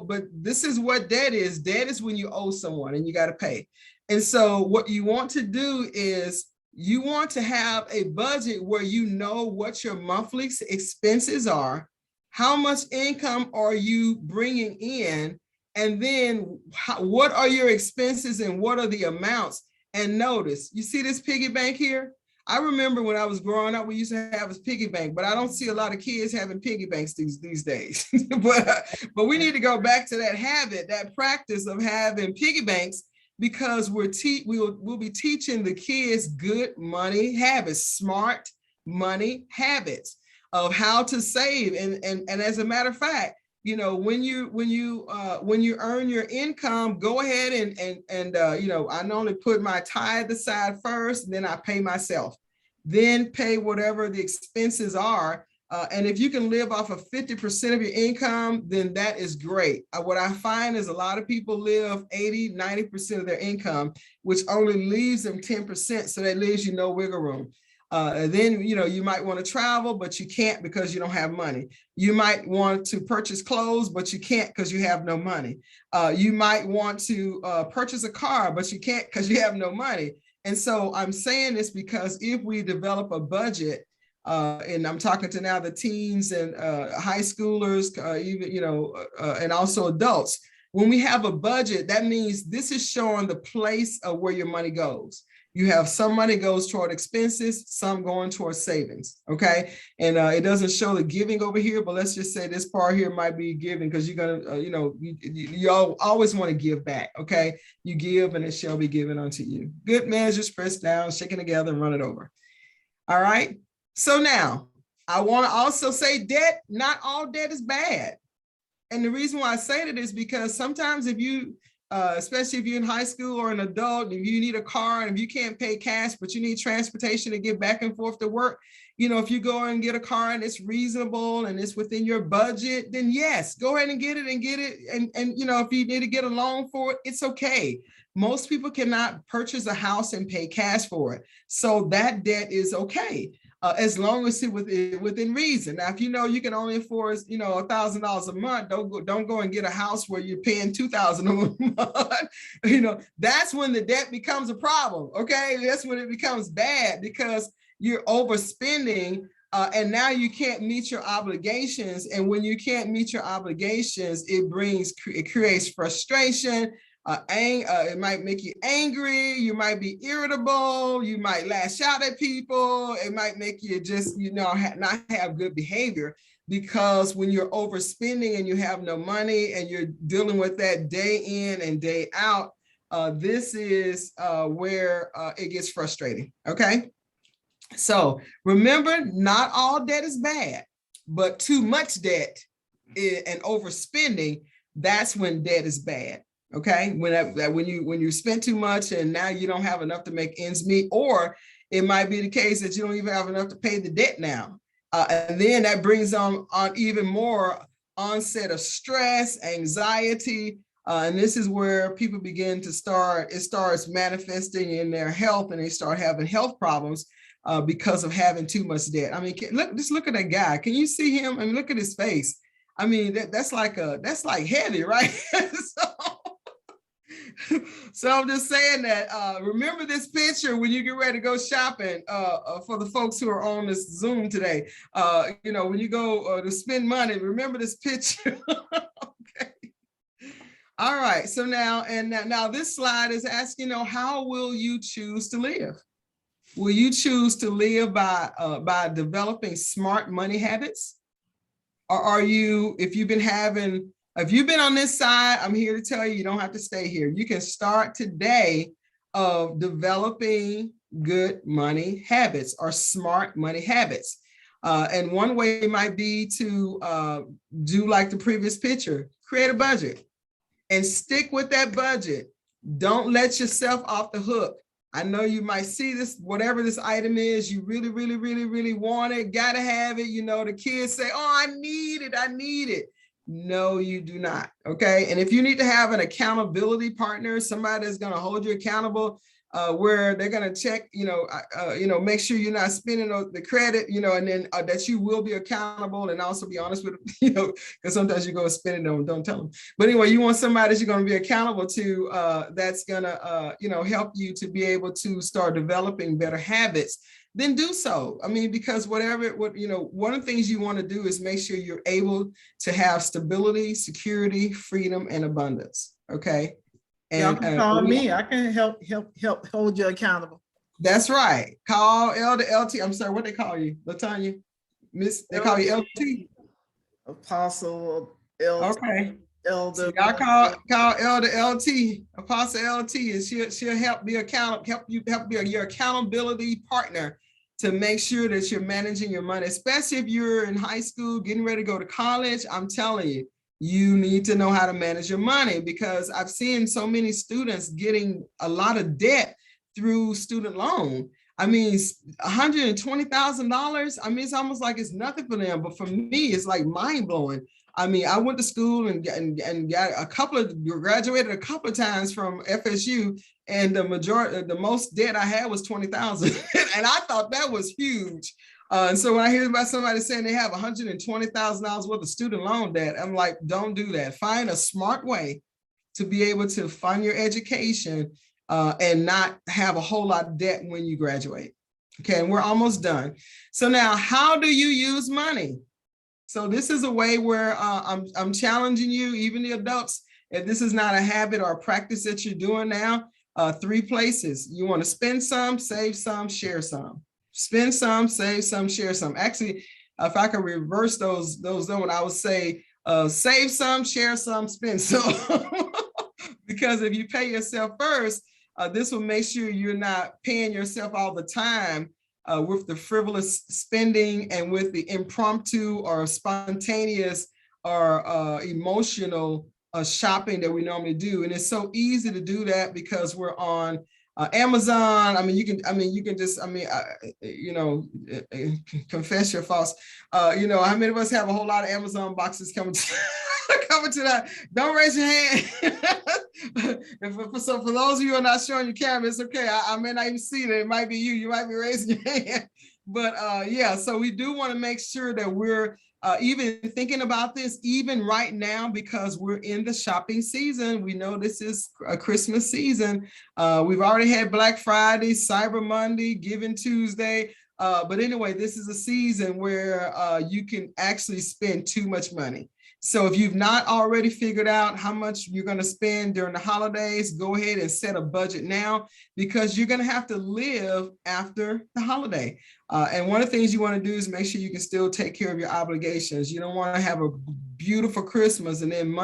but this is what debt is. Debt is when you owe someone and you got to pay. And so what you want to do is you want to have a budget where you know what your monthly expenses are, how much income are you bringing in, and then what are your expenses and what are the amounts. And notice, you see this piggy bank here? I remember when I was growing up, we used to have a piggy bank, but I don't see a lot of kids having piggy banks these days. but we need to go back to that habit, that practice of having piggy banks, because we'll be teaching the kids good money habits, smart money habits of how to save. And as a matter of fact, when you earn your income, go ahead and I normally put my tithe aside first, and then I pay myself, then pay whatever the expenses are. And if you can live off of 50% of your income, then that is great. What I find is a lot of people live 80, 90% of their income, which only leaves them 10%. So that leaves you no wiggle room. And then, you might want to travel, but you can't because you don't have money. You might want to purchase clothes, but you can't because you have no money. You might want to purchase a car, but you can't because you have no money. And so I'm saying this because if we develop a budget, and I'm talking to now the teens and high schoolers, and also adults. When we have a budget, that means this is showing the place of where your money goes. You have some money goes toward expenses, some going towards savings, okay? And it doesn't show the giving over here, but let's just say this part here might be giving, because you're gonna, you always want to give back, okay? You give and it shall be given unto you. Good measures, pressed down, shaken together, and run it over. All right? So now, I want to also say debt, not all debt is bad. And the reason why I say that is because sometimes if you, especially if you're in high school or an adult, if you need a car and if you can't pay cash, but you need transportation to get back and forth to work, if you go and get a car and it's reasonable and it's within your budget, then yes, go ahead and get it. And if you need to get a loan for it, it's okay. Most people cannot purchase a house and pay cash for it. So that debt is okay. As long as it's within reason. Now, if you can only afford, $1,000 a month, don't go and get a house where you're paying $2,000 a month. That's when the debt becomes a problem. Okay, that's when it becomes bad, because you're overspending, and now you can't meet your obligations. And when you can't meet your obligations, it creates frustration. It might make you angry. You might be irritable. You might lash out at people. It might make you just, not have good behavior, because when you're overspending and you have no money and you're dealing with that day in and day out, this is where it gets frustrating. Okay. So remember, not all debt is bad, but too much debt and overspending, that's when debt is bad. Okay, when you spend too much and now you don't have enough to make ends meet, or it might be the case that you don't even have enough to pay the debt now, and then that brings on even more onset of stress, anxiety, and this is where people begin to it starts manifesting in their health, and they start having health problems because of having too much debt. I mean, just look at that guy. Can you see him? I mean, look at his face. I mean, that's like heavy, right? So I'm just saying that, remember this picture when you get ready to go shopping, for the folks who are on this Zoom today. When you go to spend money, remember this picture. Okay. All right. So now this slide is asking, how will you choose to live? Will you choose to live by developing smart money habits? Or are you, if you've been on this side, I'm here to tell you, you don't have to stay here. You can start today of developing good money habits or smart money habits. And one way might be to do like the previous picture, create a budget and stick with that budget. Don't let yourself off the hook. I know you might see this, whatever this item is, you really, really, really, really want it, gotta have it. You know, the kids say, oh, I need it. No, you do not, okay? And if you need to have an accountability partner, somebody that's gonna hold you accountable, where they're gonna check, make sure you're not spending the credit, and then that you will be accountable and also be honest with, because sometimes you go spend it, don't tell them. But anyway, you want somebody that you're gonna be accountable to, that's gonna, help you to be able to start developing better habits. Then do so. I mean, because one of the things you want to do is make sure you're able to have stability, security, freedom, and abundance. Okay. Y'all can call me. I can help hold you accountable. That's right. Call Elder LT. I'm sorry, what they call you, Latanya? Miss, they call you LT. Apostle LT. Okay. Elder. So y'all call Elder LT, Apostle LT, and she'll help be help you be your accountability partner to make sure that you're managing your money, especially if you're in high school, getting ready to go to college. I'm telling you, you need to know how to manage your money, because I've seen so many students getting a lot of debt through student loan. I mean, $120,000. I mean, it's almost like it's nothing for them, but for me, it's like mind blowing. I mean, I went to school and got graduated a couple of times from FSU, and the most debt I had was 20,000, and I thought that was huge. And so when I hear about somebody saying they have $120,000 worth of student loan debt, I'm like, don't do that. Find a smart way to be able to fund your education and not have a whole lot of debt when you graduate. Okay, and we're almost done. So now, how do you use money? So this is a way where I'm challenging you, even the adults, if this is not a habit or a practice that you're doing now, 3 places. You want to spend some, save some, share some. Spend some, save some, share some. Actually, if I could reverse those, I would say save some, share some, spend some. Because if you pay yourself first, this will make sure you're not paying yourself all the time with the frivolous spending and with the impromptu or spontaneous or emotional shopping that we normally do. And it's so easy to do that because we're on Amazon. You can just, confess your faults. How many of us have a whole lot of Amazon boxes coming to that? Don't raise your hand. So for those of you who are not showing your camera, it's okay. I may not even see it. It might be you. You might be raising your hand. But so we do want to make sure that we're even thinking about this even right now, because we're in the shopping season. We know this is a Christmas season. We've already had Black Friday, Cyber Monday, Giving Tuesday. But anyway, this is a season where you can actually spend too much money. So if you've not already figured out how much you're going to spend during the holidays, go ahead and set a budget now, because you're going to have to live after the holiday. And one of the things you want to do is make sure you can still take care of your obligations. You don't want to have a beautiful Christmas and then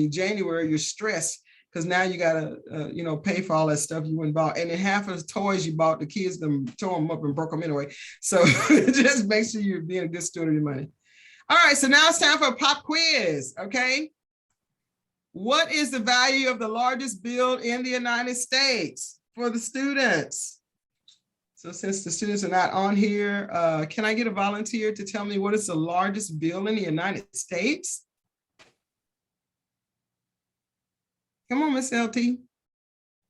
January, you're stressed because now you got to, pay for all that stuff you went and bought. And then half of the toys you bought, the kids tore them up and broke them anyway. So just make sure you're being a good steward of your money. All right, so now it's time for a pop quiz, okay? What is the value of the largest bill in the United States for the students? So since the students are not on here, can I get a volunteer to tell me what is the largest bill in the United States? Come on, Miss LT.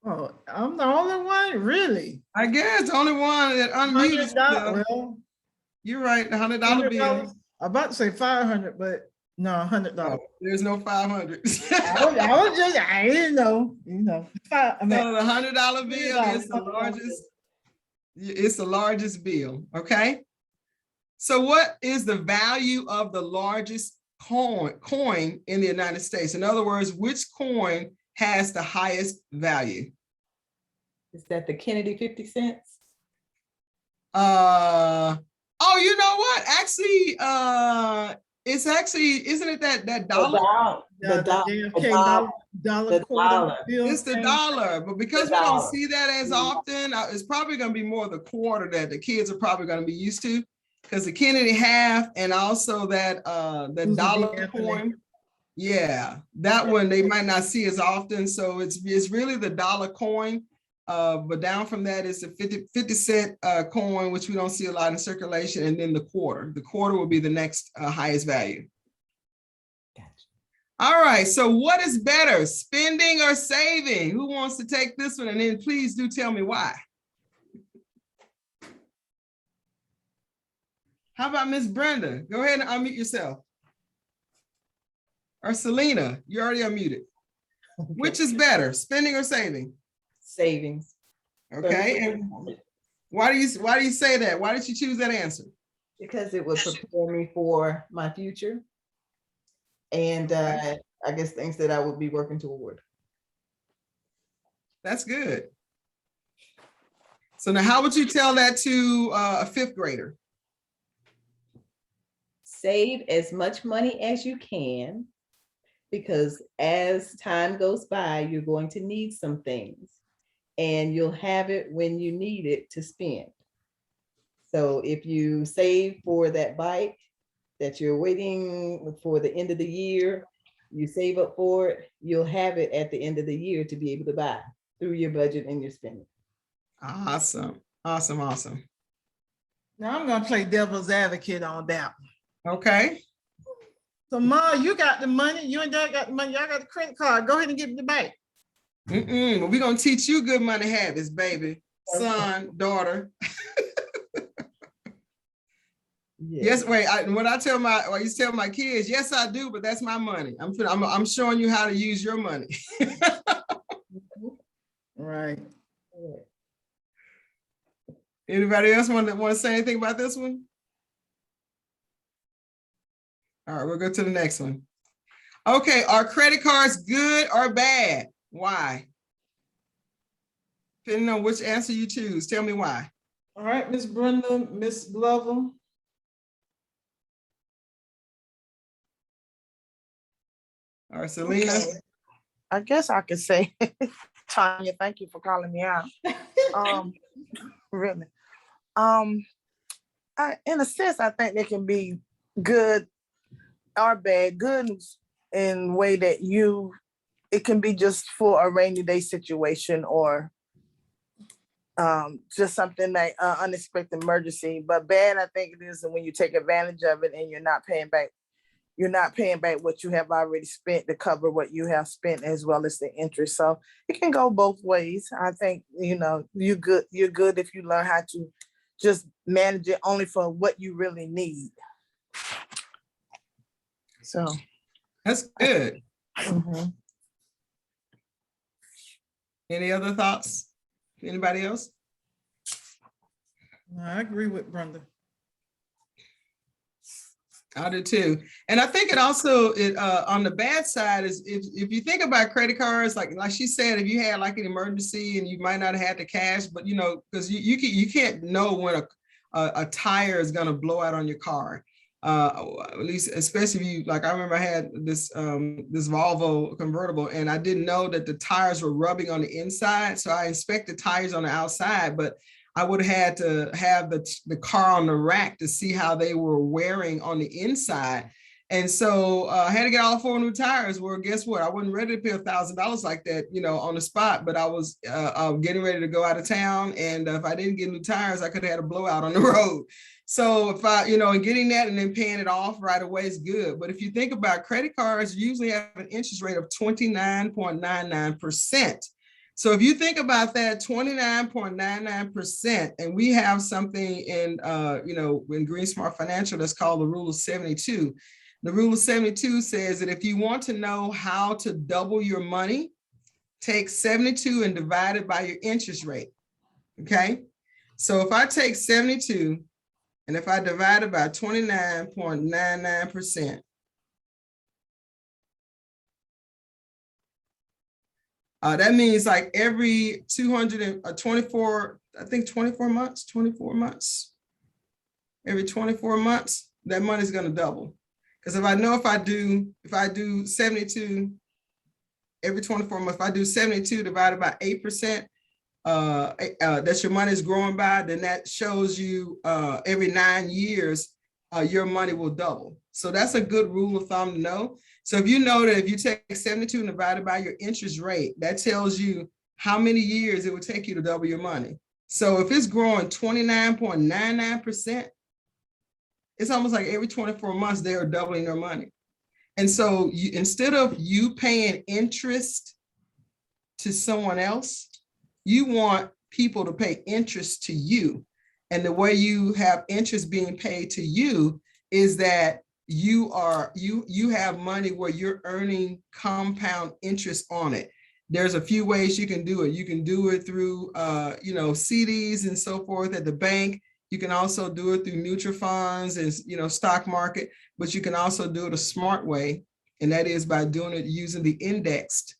Oh, I'm the only one, really. I guess the only one that unmuted. Well, you're right, the $100 bill. I'm about to say 500, but no, $100. No, there's no 500. I didn't know, No, the $100 bill is the largest. It's the largest bill, okay? So what is the value of the largest coin in the United States? In other words, which coin has the highest value? Is that the Kennedy 50 cents? Oh, you know what? Actually, it's actually, isn't it that dollar? The JFK dollar quarter bill. It's the thing. dollar, but because we don't see that as often, it's probably going to be more the quarter that the kids are probably going to be used to, because the Kennedy half and also that the Who's the dollar Anthony? coin. Yeah, that one they might not see as often. So it's really the dollar coin. But down from that is the 50 cent coin, which we don't see a lot in circulation, and then the quarter. The quarter will be the next highest value. Gotcha. All right, so what is better, spending or saving? Who wants to take this one? And then please do tell me why. How about Miss Brenda? Go ahead and unmute yourself. Or Selena, you already unmuted. Okay. Which is better, spending or saving? Savings. Okay, and why do you say that? Why did you choose that answer? Because it would prepare me for my future. And I guess things that I would be working toward. That's good. So now how would you tell that to a fifth grader? Save as much money as you can, because as time goes by, you're going to need some things and you'll have it when you need it to spend. So if you save for that bike that you're waiting for the end of the year, you save up for it, you'll have it at the end of the year to be able to buy through your budget and your spending. Awesome, awesome, awesome. Now I'm gonna play devil's advocate on that. Okay. So Ma, you got the money, you and Dad got the money, y'all got the credit card, go ahead and give it the bank. Well, we're gonna teach you good money habits, baby, son, daughter. Yes, wait. When I used to tell my kids, yes, I do, but that's my money. I'm showing you how to use your money. Right. Anybody else want to say anything about this one? All right, we'll go to the next one. Okay, are credit cards good or bad? Why? Depending on which answer you choose, tell me why. All right, Miss Brenda, Miss Glover. All right, Selena. Okay. I guess I could say, Tanya, thank you for calling me out. Really. In a sense, I think they can be good or bad. Good in way that it can be just for a rainy day situation or just something like unexpected emergency. But bad, I think it is when you take advantage of it and you're not paying back. You're not paying back what you have already spent to cover what you have spent, as well as the interest. So it can go both ways. I think, you're good if you learn how to just manage it only for what you really need. So That's good. mhm. Any other thoughts? Anybody else? I agree with Brenda. I do too. And I think it also, on the bad side is if you think about credit cards, like she said, if you had like an emergency and you might not have had the cash, but because you can't know when a tire is going to blow out on your car. At least, especially if you, like, I remember I had this Volvo convertible and I didn't know that the tires were rubbing on the inside. So I inspected tires on the outside, but I would have had to have the car on the rack to see how they were wearing on the inside. And so I had to get all 4 new tires. Well, guess what? I wasn't ready to pay $1,000 like that, on the spot, but I was getting ready to go out of town. And if I didn't get new tires, I could have had a blowout on the road. So if and getting that and then paying it off right away is good. But if you think about credit cards, you usually have an interest rate of 29.99%. So if you think about that, 29.99%, and we have something in GreenSmart Financial that's called the rule of 72. The rule of 72 says that if you want to know how to double your money, take 72 and divide it by your interest rate. Okay. So if I take 72 and if I divide it by 29.99%, That means like every 224, I think 24 months, every 24 months, that money's going to double. Because if I know if I do 72 every 24 months, if I do 72 divided by 8%, that your money is growing by, then that shows you every 9 years, your money will double. So that's a good rule of thumb to know. So if you know that if you take 72 and divide it by your interest rate, that tells you how many years it would take you to double your money. So if it's growing 29.99%, it's almost like every 24 months they are doubling their money. And so instead of you paying interest to someone else, you want people to pay interest to you. And the way you have interest being paid to you is that you have money where you're earning compound interest on it. There's a few ways you can do it. You can do it through CDs and so forth at the bank. You can also do it through mutual funds and stock market, but you can also do it a smart way, and that is by doing it using the indexed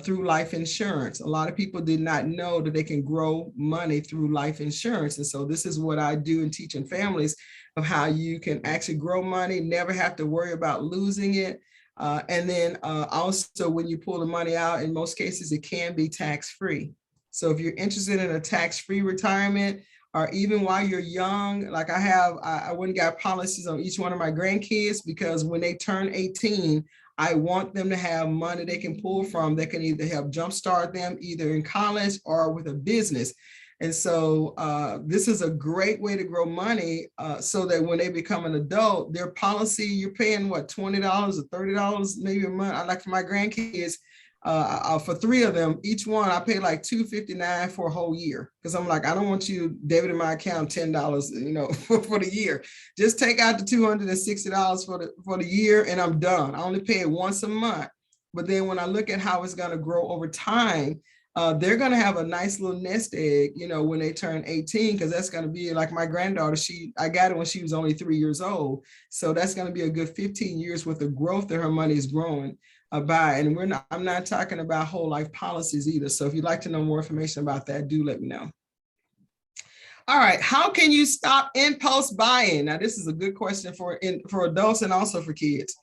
through life insurance. A lot of people did not know that they can grow money through life insurance. And so this is what I do in teaching families of how you can actually grow money, never have to worry about losing it. And then also when you pull the money out, in most cases, it can be tax-free. So if you're interested in a tax-free retirement, or even while you're young, like I went and got policies on each one of my grandkids, because when they turn 18, I want them to have money they can pull from that can either help jumpstart them either in college or with a business. And so this is a great way to grow money so that when they become an adult, their policy, you're paying what, $20 or $30 maybe a month. I like for my grandkids, for 3 of them, each one, I pay like $259 for a whole year. Because I'm like, I don't want you debit in my account $10, for the year. Just take out the $260 for the year and I'm done. I only pay it once a month. But then when I look at how it's going to grow over time, they're going to have a nice little nest egg, when they turn 18, because that's going to be like my granddaughter. I got it when she was only 3 years old. So that's going to be a good 15 years worth of growth that her money is growing by. And I'm not talking about whole life policies either. So if you'd like to know more information about that, do let me know. All right. How can you stop impulse buying? Now, this is a good question for adults and also for kids.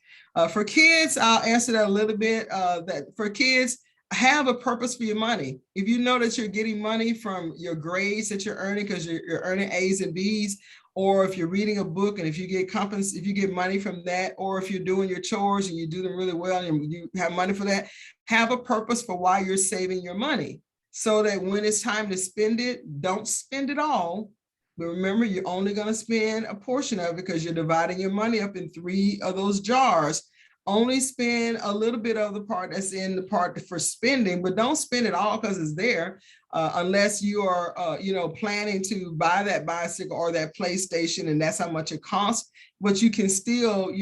For kids, I'll answer that a little bit. That for kids, have a purpose for your money. If you know that you're getting money from your grades that you're earning because you're earning A's and B's, or if you're reading a book and if you get money from that, or if you're doing your chores and you do them really well and you have money for that, have a purpose for why you're saving your money so that when it's time to spend it, don't spend it all. But remember, you're only going to spend a portion of it because you're dividing your money up in 3 of those jars. Only spend a little bit of the part that's in the part for spending, but don't spend it all because it's there, unless you are, planning to buy that bicycle or that PlayStation, and that's how much it costs. But you can still,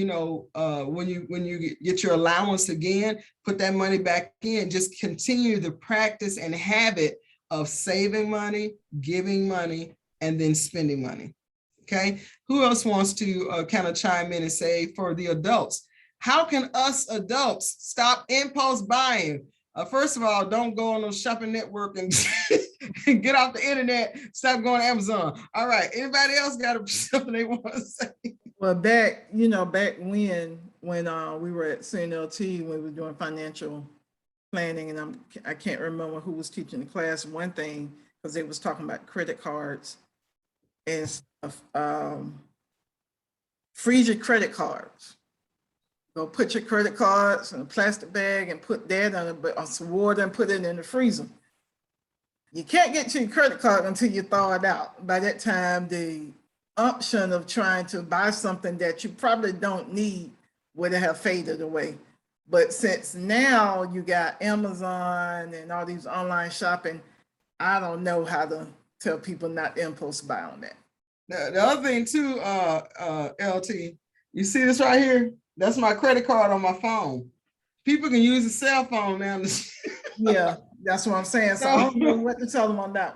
when you get your allowance again, put that money back in. Just continue the practice and habit of saving money, giving money, and then spending money. Okay. Who else wants to kind of chime in and say for the adults? How can us adults stop impulse buying? First of all, don't go on those shopping network and get off the internet. Stop going to Amazon. All right. Anybody else got something they want to say? Well, back when we were at CNLT, when we were doing financial planning, and I can't remember who was teaching the class. One thing, because they was talking about credit cards and stuff. Freeze your credit cards. Go put your credit cards in a plastic bag and put that on some water and put it in the freezer. You can't get to your credit card until you thaw it out. By that time, the option of trying to buy something that you probably don't need would have faded away. But since now you got Amazon and all these online shopping, I don't know how to tell people not to impulse buy on that. The other thing too, LT, you see this right here? That's my credit card on my phone. People can use a cell phone now. Yeah, that's what I'm saying. So I don't know what to tell them on that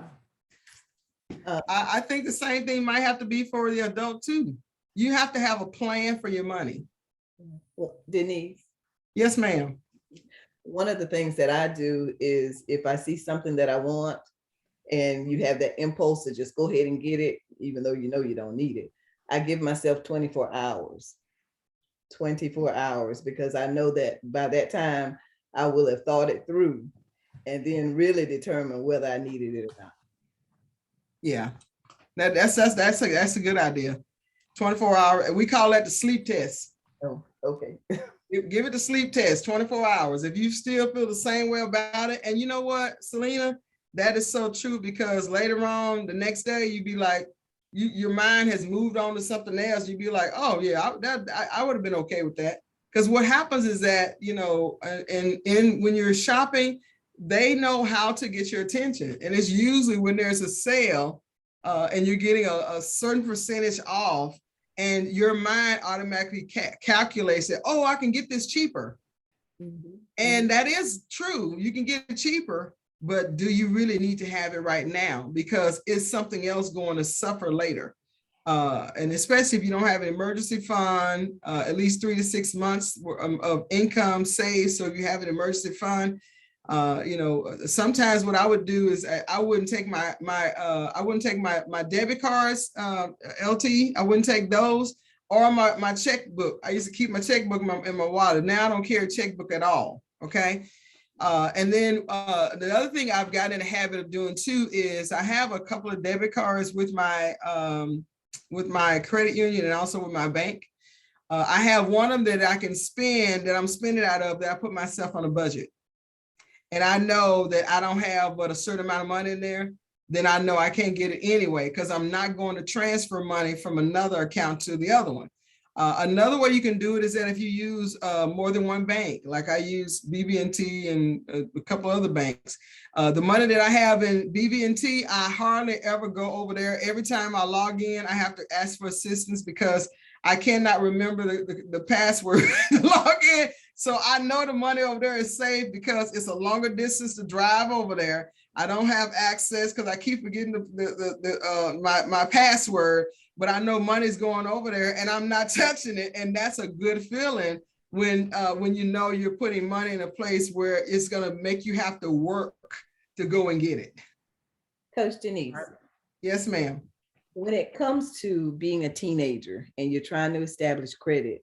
one. I think the same thing might have to be for the adult too. You have to have a plan for your money. Well, Denise. Yes, ma'am. one of the things that I do is if I see something that I want and you have that impulse to just go ahead and get it, even though you know you don't need it, I give myself 24 hours. 24 hours, because I know that by that time I will have thought it through and then really determine whether I needed it or not. Yeah, that's a good idea. 24 hour, we call that the sleep test. Oh, okay. Give it the sleep test, 24 hours. If you still feel the same way about it, and you know what, Selena, that is so true, because later on the next day you'd be like, your mind has moved on to something else. You'd be like, oh yeah, I would have been okay with that. Because what happens is that, you know, and when you're shopping, they know how to get your attention. And it's usually when there's a sale and you're getting a certain percentage off, and your mind automatically calculates that, oh, I can get this cheaper. Mm-hmm. And that is true. You can get it cheaper, but do you really need to have it right now? Because it's something else going to suffer later. And especially if you don't have an emergency fund, at least 3 to 6 months of income saved. So if you have an emergency fund, you know, sometimes what I would do is I wouldn't take my debit cards, LT. I wouldn't take those, or my checkbook. I used to keep my checkbook in my wallet. Now I don't carry a checkbook at all. Okay. And then the other thing I've gotten in the habit of doing too is I have a couple of debit cards with my credit union and also with my bank. I have one of them that I can spend, that I'm spending out of, that I put myself on a budget. And I know that I don't have but a certain amount of money in there, then I know I can't get it anyway, because I'm not going to transfer money from another account to the other one. Another way you can do it is that if you use more than one bank, like I use BB&T and a couple other banks, the money that I have in BB&T, I hardly ever go over there. Every time I log in, I have to ask for assistance because I cannot remember the password to log in. So I know the money over there is safe because it's a longer distance to drive over there. I don't have access because I keep forgetting my password, but I know money's going over there and I'm not touching it. And that's a good feeling when you know you're putting money in a place where it's going to make you have to work to go and get it. Coach Denise. Yes, ma'am. When it comes to being a teenager and you're trying to establish credit,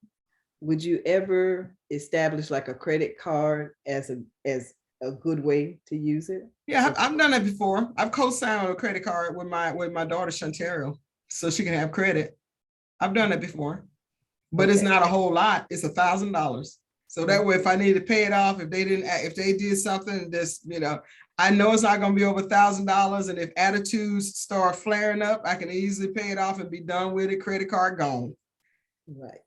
would you ever establish like a credit card as a good way to use it? Yeah, I've done that before. I've co-signed on a credit card with my daughter Chantel, so she can have credit. I've done that before, but okay. It's not a whole lot. It's $1,000. So that way, if I need to pay it off, if they did something, this, you know, I know it's not going to be over $1,000. And if attitudes start flaring up, I can easily pay it off and be done with it. Credit card gone. Right.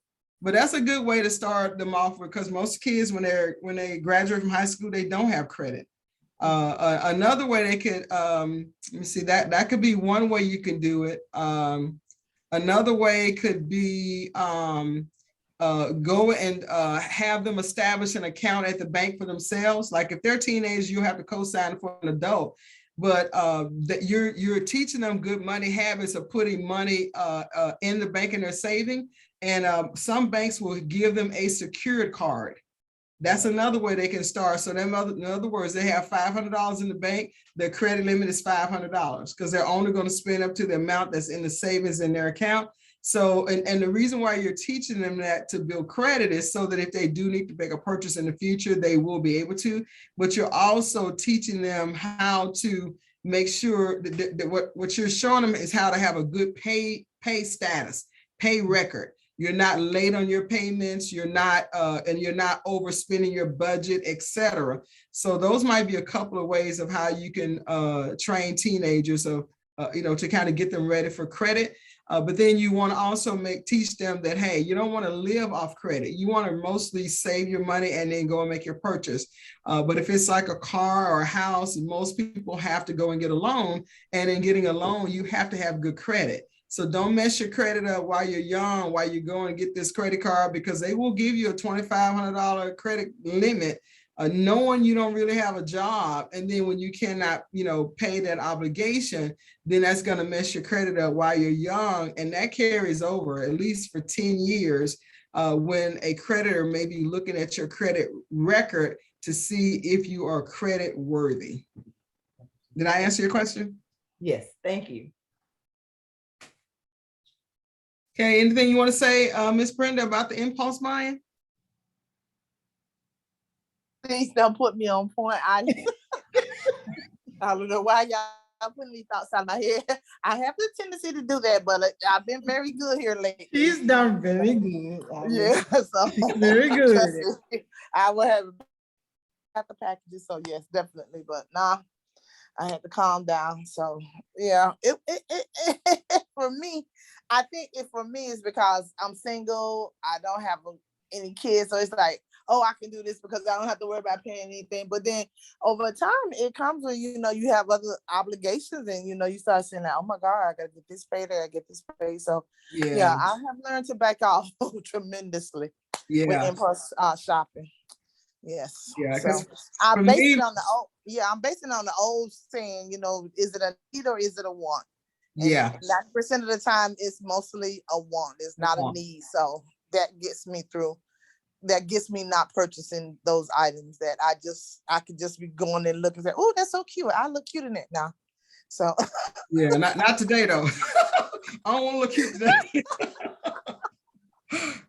But that's a good way to start them off, because most kids, when they graduate from high school, they don't have credit. Another way they could, let me see, that could be one way you can do it. Another way could be go and have them establish an account at the bank for themselves. Like if they're teenagers, you have to co-sign for an adult, but that you're teaching them good money habits of putting money in the bank and they're saving. And some banks will give them a secured card. That's another way they can start. So in other words, they have $500 in the bank. Their credit limit is $500 because they're only going to spend up to the amount that's in the savings in their account. So, and the reason why you're teaching them that to build credit is so that if they do need to make a purchase in the future, they will be able to. But you're also teaching them how to make sure that what you're showing them is how to have a good pay status, pay record. You're not late on your payments. You're not, and you're not overspending your budget, etc. So those might be a couple of ways of how you can train teenagers to kind of get them ready for credit. But then you want to also teach them that, hey, you don't want to live off credit. You want to mostly save your money and then go and make your purchase. But if it's like a car or a house, most people have to go and get a loan. And in getting a loan, you have to have good credit. So don't mess your credit up while you're young, while you go and get this credit card, because they will give you a $2,500 credit limit, knowing you don't really have a job. And then when you cannot, pay that obligation, then that's going to mess your credit up while you're young. And that carries over at least for 10 years when a creditor may be looking at your credit record to see if you are credit worthy. Did I answer your question? Yes, thank you. Okay, anything you want to say, Miss Brenda, about the impulse buying? Please don't put me on point. I don't know why y'all putting these thoughts out of my head. I have the tendency to do that, but I've been very good here lately. She's done very good. Yeah, so Very good. trust me, I will have the packages. So yes, definitely. But nah, I had to calm down. So yeah, it for me, I think it for me is because I'm single. I don't have any kids, so it's like, oh, I can do this because I don't have to worry about paying anything. But then over time, it comes when you have other obligations, and you start saying, oh my God, I gotta get this paid, I get this paid. So yeah, I have learned to back off tremendously with impulse shopping. Yes. Yeah, so I'm basing on the old saying, is it a need or is it a want? And 90% of the time it's mostly a want. It's not a need. So that gets me through. That gets me not purchasing those items that I could just be going and looking and say, oh, that's so cute. I look cute in it now. So yeah, not today though. I don't want to look cute today.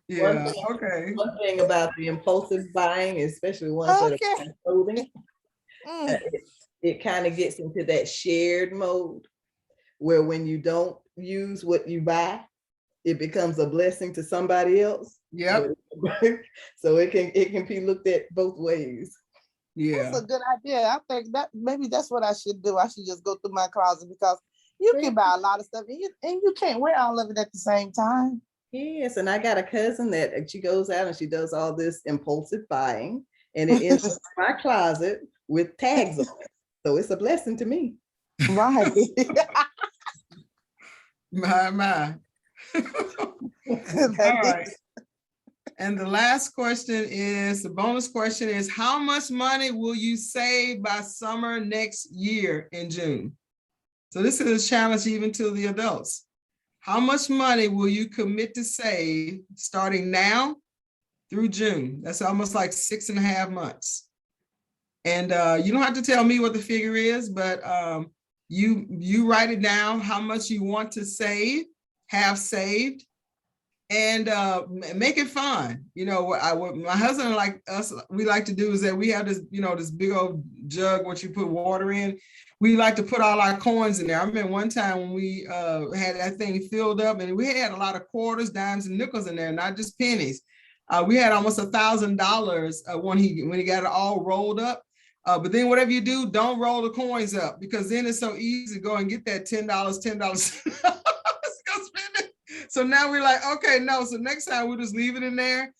Yeah, okay. One thing about the impulsive buying, especially ones that are clothing, it kind of gets into that shared mode where when you don't use what you buy, it becomes a blessing to somebody else. Yep. So it can be looked at both ways. Yeah. That's a good idea. I think that maybe that's what I should do. I should just go through my closet because you can buy a lot of stuff and you can't wear all of it at the same time. Yes, and I got a cousin that she goes out and she does all this impulsive buying, and it ends up in my closet with tags on it. So it's a blessing to me. Right. My. All right. And the last question is, the bonus question is, how much money will you save by summer next year in June? So this is a challenge even to the adults. How much money will you commit to save starting now through June? That's almost like 6.5 months. And you don't have to tell me what the figure is, but you write it down, how much you want to save, have saved, and make it fun. What my husband and like us, we like to do is that we have this, this big old jug, what you put water in. We like to put all our coins in there. I remember one time when we had that thing filled up, and we had a lot of quarters, dimes, and nickels in there, not just pennies. We had almost $1,000 when he got it all rolled up. But then whatever you do, don't roll the coins up, because then it's so easy to go and get that $10. Let's go spend it. So now we're like, okay, no. So next time we'll just leave it in there.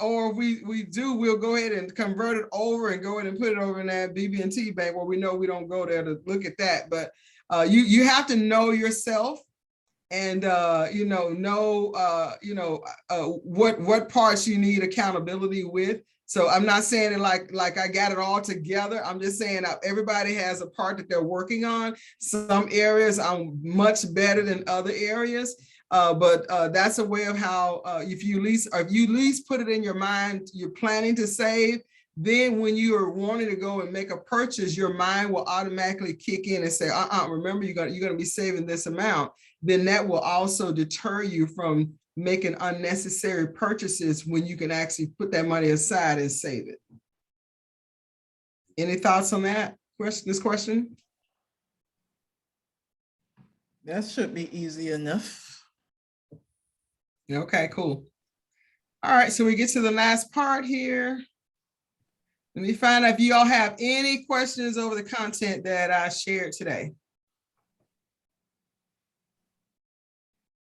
Or if we'll go ahead and convert it over and go ahead and put it over in that BB&T bank where we know we don't go there to look at that. But you have to know yourself and what parts you need accountability with. So I'm not saying it like I got it all together. I'm just saying everybody has a part that they're working on. Some areas I'm much better than other areas. But that's a way of how if you at least put it in your mind, you're planning to save, then when you are wanting to go and make a purchase, your mind will automatically kick in and say, remember, you're going to be saving this amount. Then that will also deter you from making unnecessary purchases when you can actually put that money aside and save it. Any thoughts on that this question? That should be easy enough. Okay, cool. All right, so we get to the last part here. Let me find out if you all have any questions over the content that I shared today.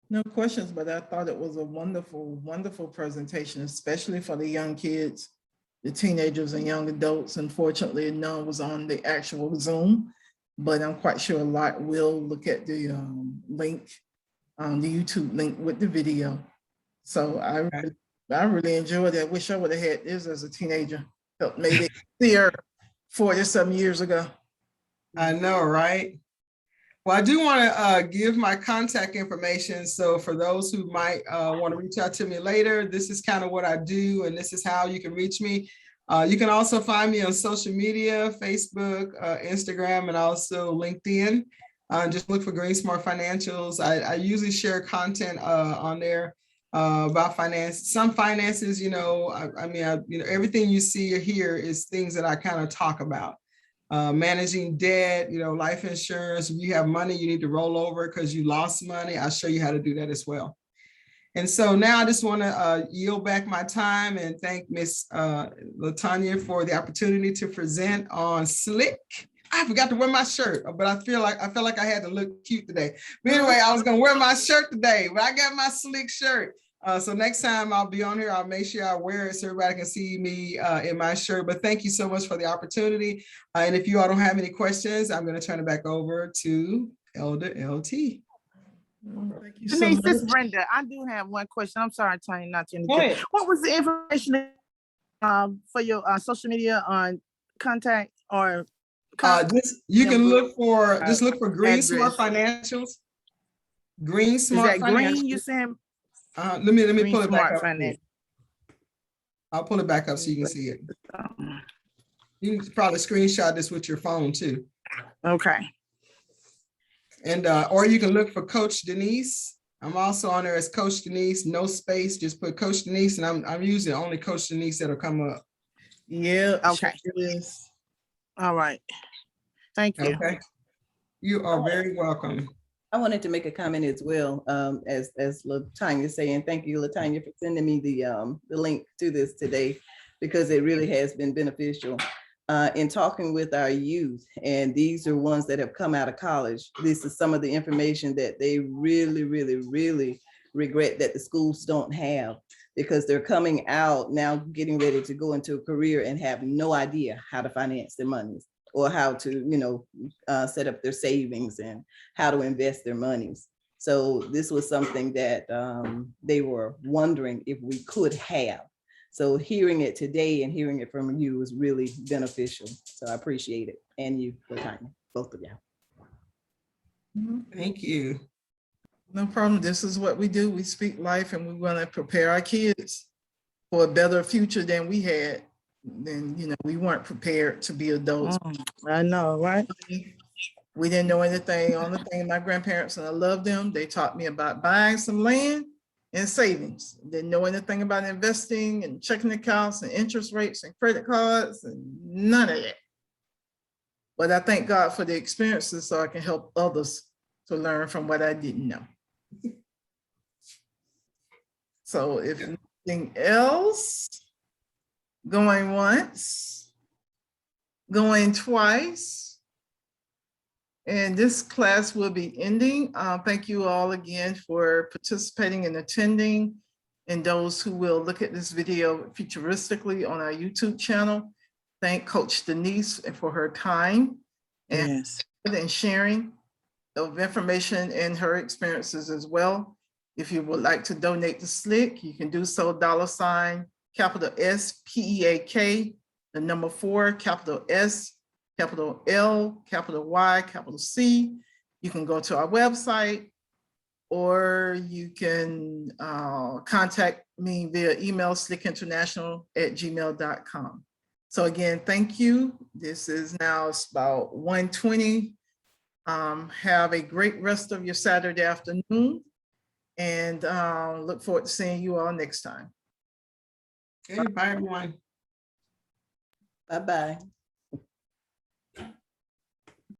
No questions, but I thought it was a wonderful, wonderful presentation, especially for the young kids, the teenagers and young adults. Unfortunately, none was on the actual Zoom, but I'm quite sure a lot will look at the link, the YouTube link with the video. So I really enjoyed it. I wish I would have had this as a teenager. Helped made it clear 40-some years ago. I know, right? Well, I do want to give my contact information. So for those who might want to reach out to me later, this is kind of what I do, and this is how you can reach me. You can also find me on social media, Facebook, Instagram, and also LinkedIn. Just look for GreenSmart Financials. I usually share content on there about finance. Some finances, everything you see or hear is things that I kind of talk about. Managing debt, life insurance. If you have money you need to roll over because you lost money, I'll show you how to do that as well. And so now I just want to yield back my time and thank Miss Latanya for the opportunity to present on Slick. I forgot to wear my shirt, but I felt like I had to look cute today. But anyway, I was going to wear my shirt today, but I got my Slick shirt. So next time I'll be on here, I'll make sure I wear it so everybody can see me in my shirt. But thank you so much for the opportunity. And if you all don't have any questions, I'm going to turn it back over to Elder LT. Thank you so Denise, much. this is Brenda. I do have one question. I'm sorry, Tanya, not to Go ahead. What was the information for your social media on contact or You can look for GreenSmart address. Financials. Is GreenSmart that green? Financials. You saying Let me pull it back GreenSmart up. Financials. I'll pull it back up so you can see it. You can probably screenshot this with your phone too. Okay. And or you can look for Coach Denise. I'm also on there as Coach Denise, no space. Just put Coach Denise, and I'm using only Coach Denise that'll come up. Yeah. Okay. Sure is. All right. Thank you. Okay. You are very welcome. I wanted to make a comment as well, as Latanya saying, thank you, Latanya, for sending me the link to this today, because it really has been beneficial in talking with our youth. And these are ones that have come out of college. This is some of the information that they really, really, really regret that the schools don't have, because they're coming out now, getting ready to go into a career and have no idea how to finance their monies, or how to, set up their savings and how to invest their monies. So this was something that they were wondering if we could have. So hearing it today and hearing it from you was really beneficial. So I appreciate it. And you, Latanya, both of you. Thank you. No problem. This is what we do. We speak life, and we want to prepare our kids for a better future than we had. Then, we weren't prepared to be adults. I know, right? We didn't know anything. Only thing my grandparents, and I love them, they taught me about buying some land and savings. Didn't know anything about investing and checking accounts and interest rates and credit cards and none of that. But I thank God for the experiences so I can help others to learn from what I didn't know. So if nothing else, going once, going twice, and this class will be ending. Thank you all again for participating and attending, and those who will look at this video futuristically on our YouTube channel. Thank Coach Denise for her time and sharing of information and her experiences as well. If you would like to donate to SLIC, you can do so, $, capital S, PEAK, the number 4, capital S, capital L, capital Y, capital C. You can go to our website, or you can contact me via email, slickinternational@gmail.com. So again, thank you. This is now about 1:20. Have a great rest of your Saturday afternoon, and look forward to seeing you all next time. Okay, bye everyone. Bye-bye.